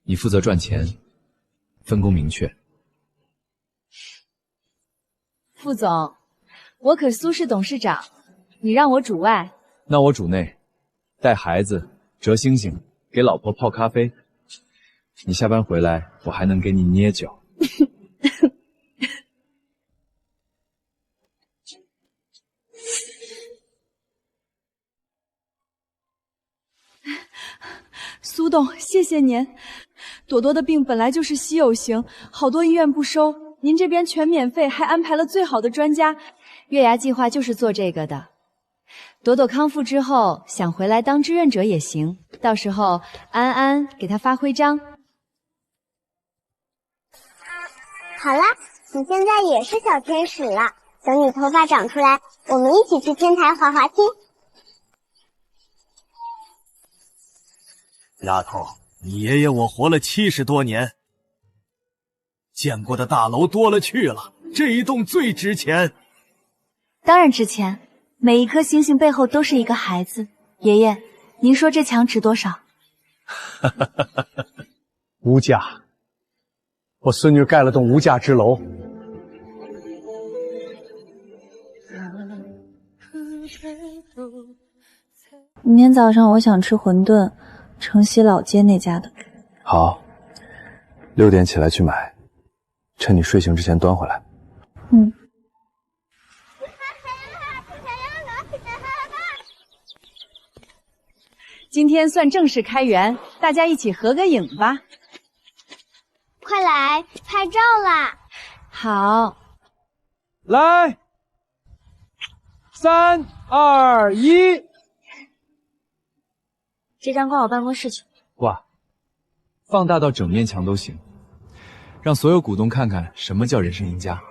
你负责赚钱，分工明确。
副总，我可苏氏董事长，你让我主外，
那我主内，带孩子，折星星，给老婆泡咖啡。你下班回来，我还能给你捏脚。
苏董，谢谢您。朵朵的病本来就是稀有型，好多医院不收，您这边全免费，还安排了最好的专家。
月牙计划就是做这个的。朵朵康复之后，想回来当志愿者也行，到时候安安给她发徽章。
好啦，你现在也是小天使了，等你头发长出来，我们一起去天台滑滑梯。
丫头，你爷爷我活了70多年，见过的大楼多了去了，这一栋最值钱。
当然值钱，每一颗星星背后都是一个孩子。爷爷，您说这墙值多少？
无价。我孙女盖了栋无价之楼。
明天早上我想吃馄饨，城西老街那家的。
好，6点起来去买，趁你睡醒之前端回来。
嗯。
今天算正式开园，大家一起合个影吧。
快来拍照啦！
好，
来，3、2、1，
这张挂我办公室去。
挂，
放大到整面墙都行，让所有股东看看什么叫人生赢家。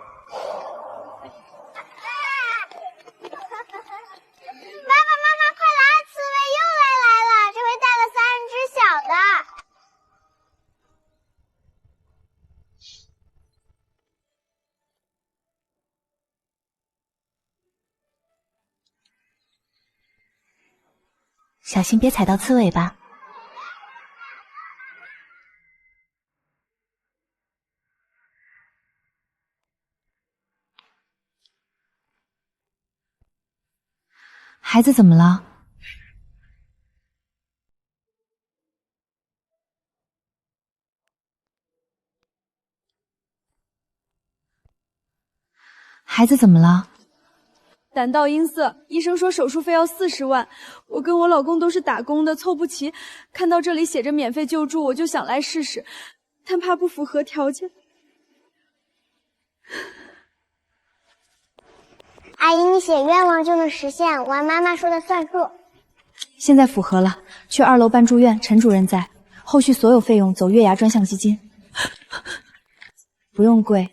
小心别踩到刺猬吧。孩子怎么了？孩子怎么了？
胆道阴塞，医生说手术费要40万，我跟我老公都是打工的，凑不齐。看到这里写着免费救助，我就想来试试，但怕不符合条件。
阿姨，你写愿望就能实现，我按妈妈说的算数。
现在符合了，去2楼办住院，陈主任在，后续所有费用走月牙专项基金。不用贵，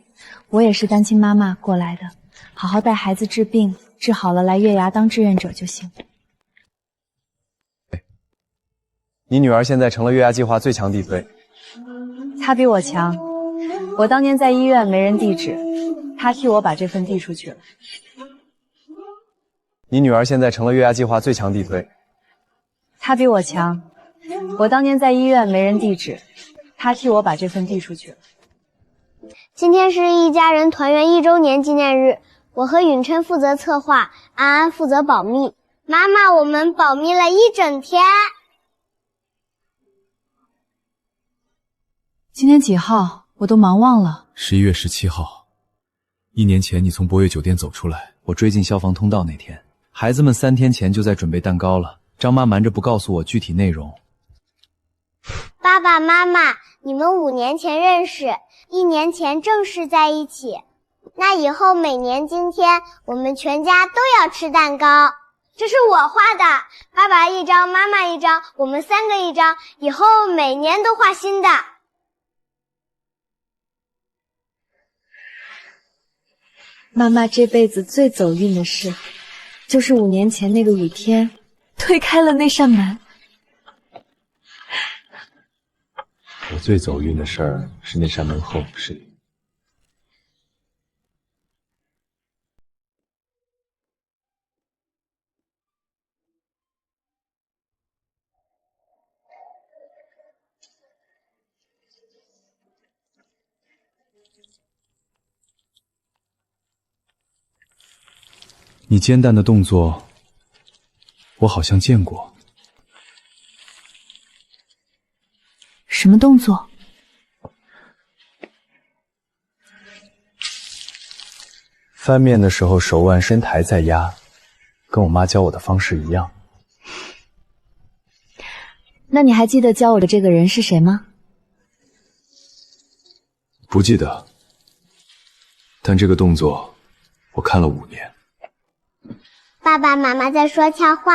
我也是单亲妈妈过来的，好好带孩子治病。治好了来月牙当志愿者就行。
你女儿现在成了月牙计划最强地推。
她比我强，我当年在医院没人递纸，她替我把这份递出去了。
你女儿现在成了月牙计划最强地推。
她比我强，我当年在医院没人递纸，她替我把这份递出去了。
今天是一家人团圆1周年纪念日。我和允琛负责策划，安安负责保密。妈妈，我们保密了1整天。
今天几号？我都忙忘了。
11月17号，1年前你从博悦酒店走出来，我追进消防通道那天，孩子们3天前就在准备蛋糕了。张妈瞒着不告诉我具体内容。
爸爸妈妈，你们5年前认识，1年前正式在一起。那以后每年今天，我们全家都要吃蛋糕。这是我画的，爸爸1张，妈妈1张，我们3个1张，以后每年都画新的。
妈妈这辈子最走运的事，就是5年前那个雨天，推开了那扇门。
我最走运的事儿是那扇门后是你。
你煎蛋的动作，我好像见过。
什么动作？
翻面的时候手腕先抬再压，跟我妈教我的方式一样。
那你还记得教我的这个人是谁吗？
不记得，但这个动作我看了5年。
爸爸妈妈在说悄话。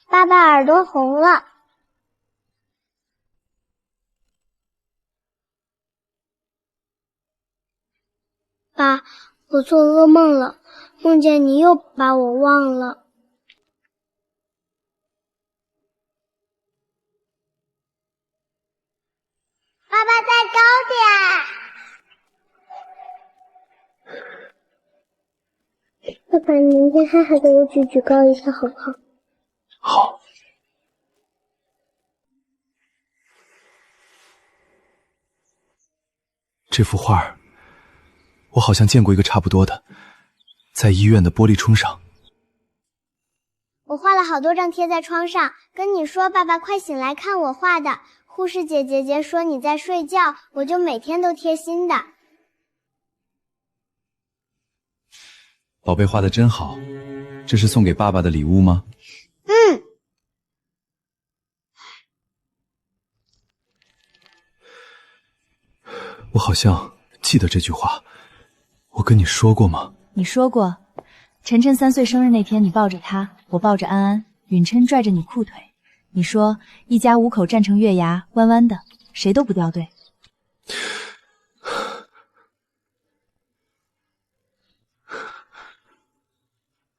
爸爸耳朵红了。爸，我做噩梦了，梦见你又把我忘了。爸爸，再高点。爸爸，你明天还给我举高一下好不好？
好。
这幅画我好像见过一个差不多的，在医院的玻璃窗上。
我画了好多张贴在窗上，跟你说爸爸快醒来看我画的。护士姐姐说你在睡觉，我就每天都贴新的。
宝贝画得真好，这是送给爸爸的礼物吗？
嗯。
我好像记得这句话，我跟你说过吗？
你说过，晨晨3岁生日那天，你抱着他，我抱着安安，允琛拽着你裤腿。你说一家5口站成月牙，弯弯的，谁都不掉队。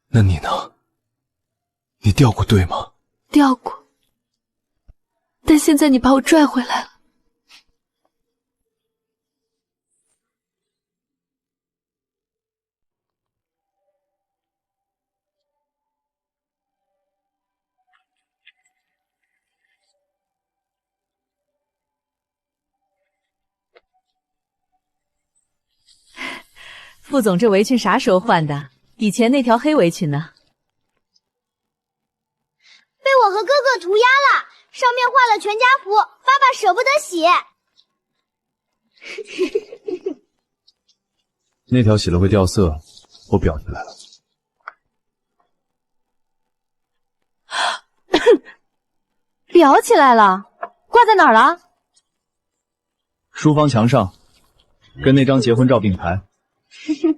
那你呢？你掉过队吗？
掉过，但现在你把我拽回来了。
副总，这围裙啥时候换的？以前那条黑围裙呢？
被我和哥哥涂鸦了，上面画了全家福，爸爸舍不得洗。
那条洗了会掉色，我裱起来了。
裱起来了，挂在哪儿了？
书房墙上，跟那张结婚照并排。
妈妈，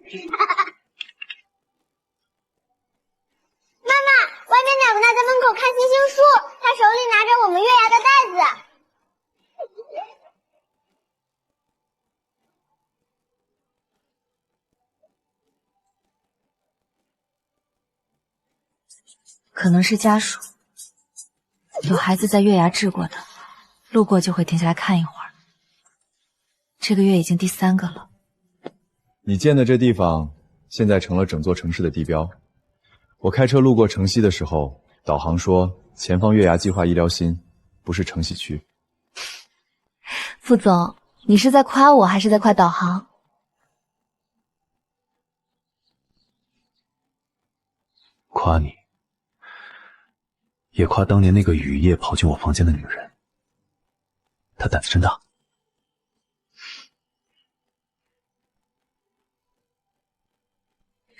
外面奶奶在门口看星星树，她手里拿着我们月牙的袋子。
可能是家属，有孩子在月牙治过的，路过就会停下来看一会儿。这个月已经第3个了。
你建的这地方，现在成了整座城市的地标。我开车路过城西的时候，导航说前方月牙计划医疗新，不是城西区。
副总，你是在夸我还是在夸导航？
夸你，也夸当年那个雨夜跑进我房间的女人，她胆子真大。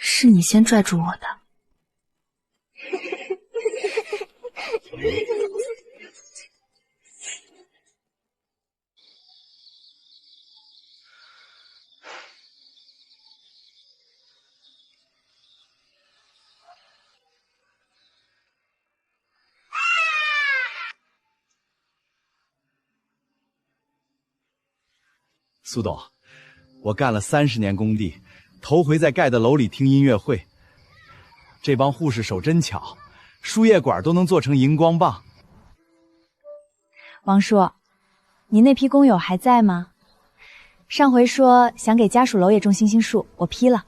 是你先拽住我的。
苏董，我干了30年工地，头回在盖的楼里听音乐会。这帮护士手真巧，输液管都能做成荧光棒。
王叔，你那批工友还在吗？上回说想给家属楼也种星星树，我批了。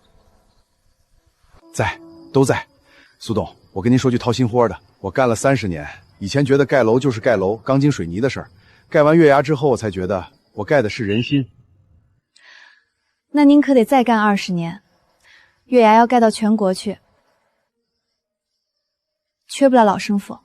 在，都在。苏董，我跟您说句掏心窝的，我干了30年，以前觉得盖楼就是盖楼，钢筋水泥的事儿，盖完月牙之后，我才觉得我盖的是人心。
那您可得再干20年，月牙要盖到全国去，缺不了老生傅。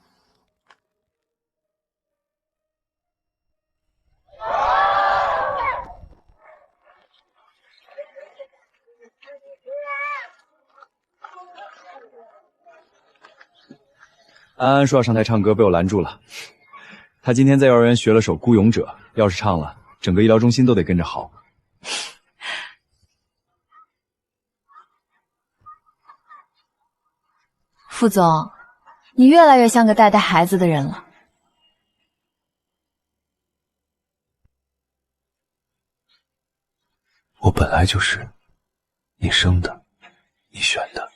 安安说要上台唱歌，被我拦住了。他今天在幼儿园学了首《孤勇者》，要是唱了，整个医疗中心都得跟着嚎。
副总，你越来越像个带孩子的人了。
我本来就是你生的，你选的。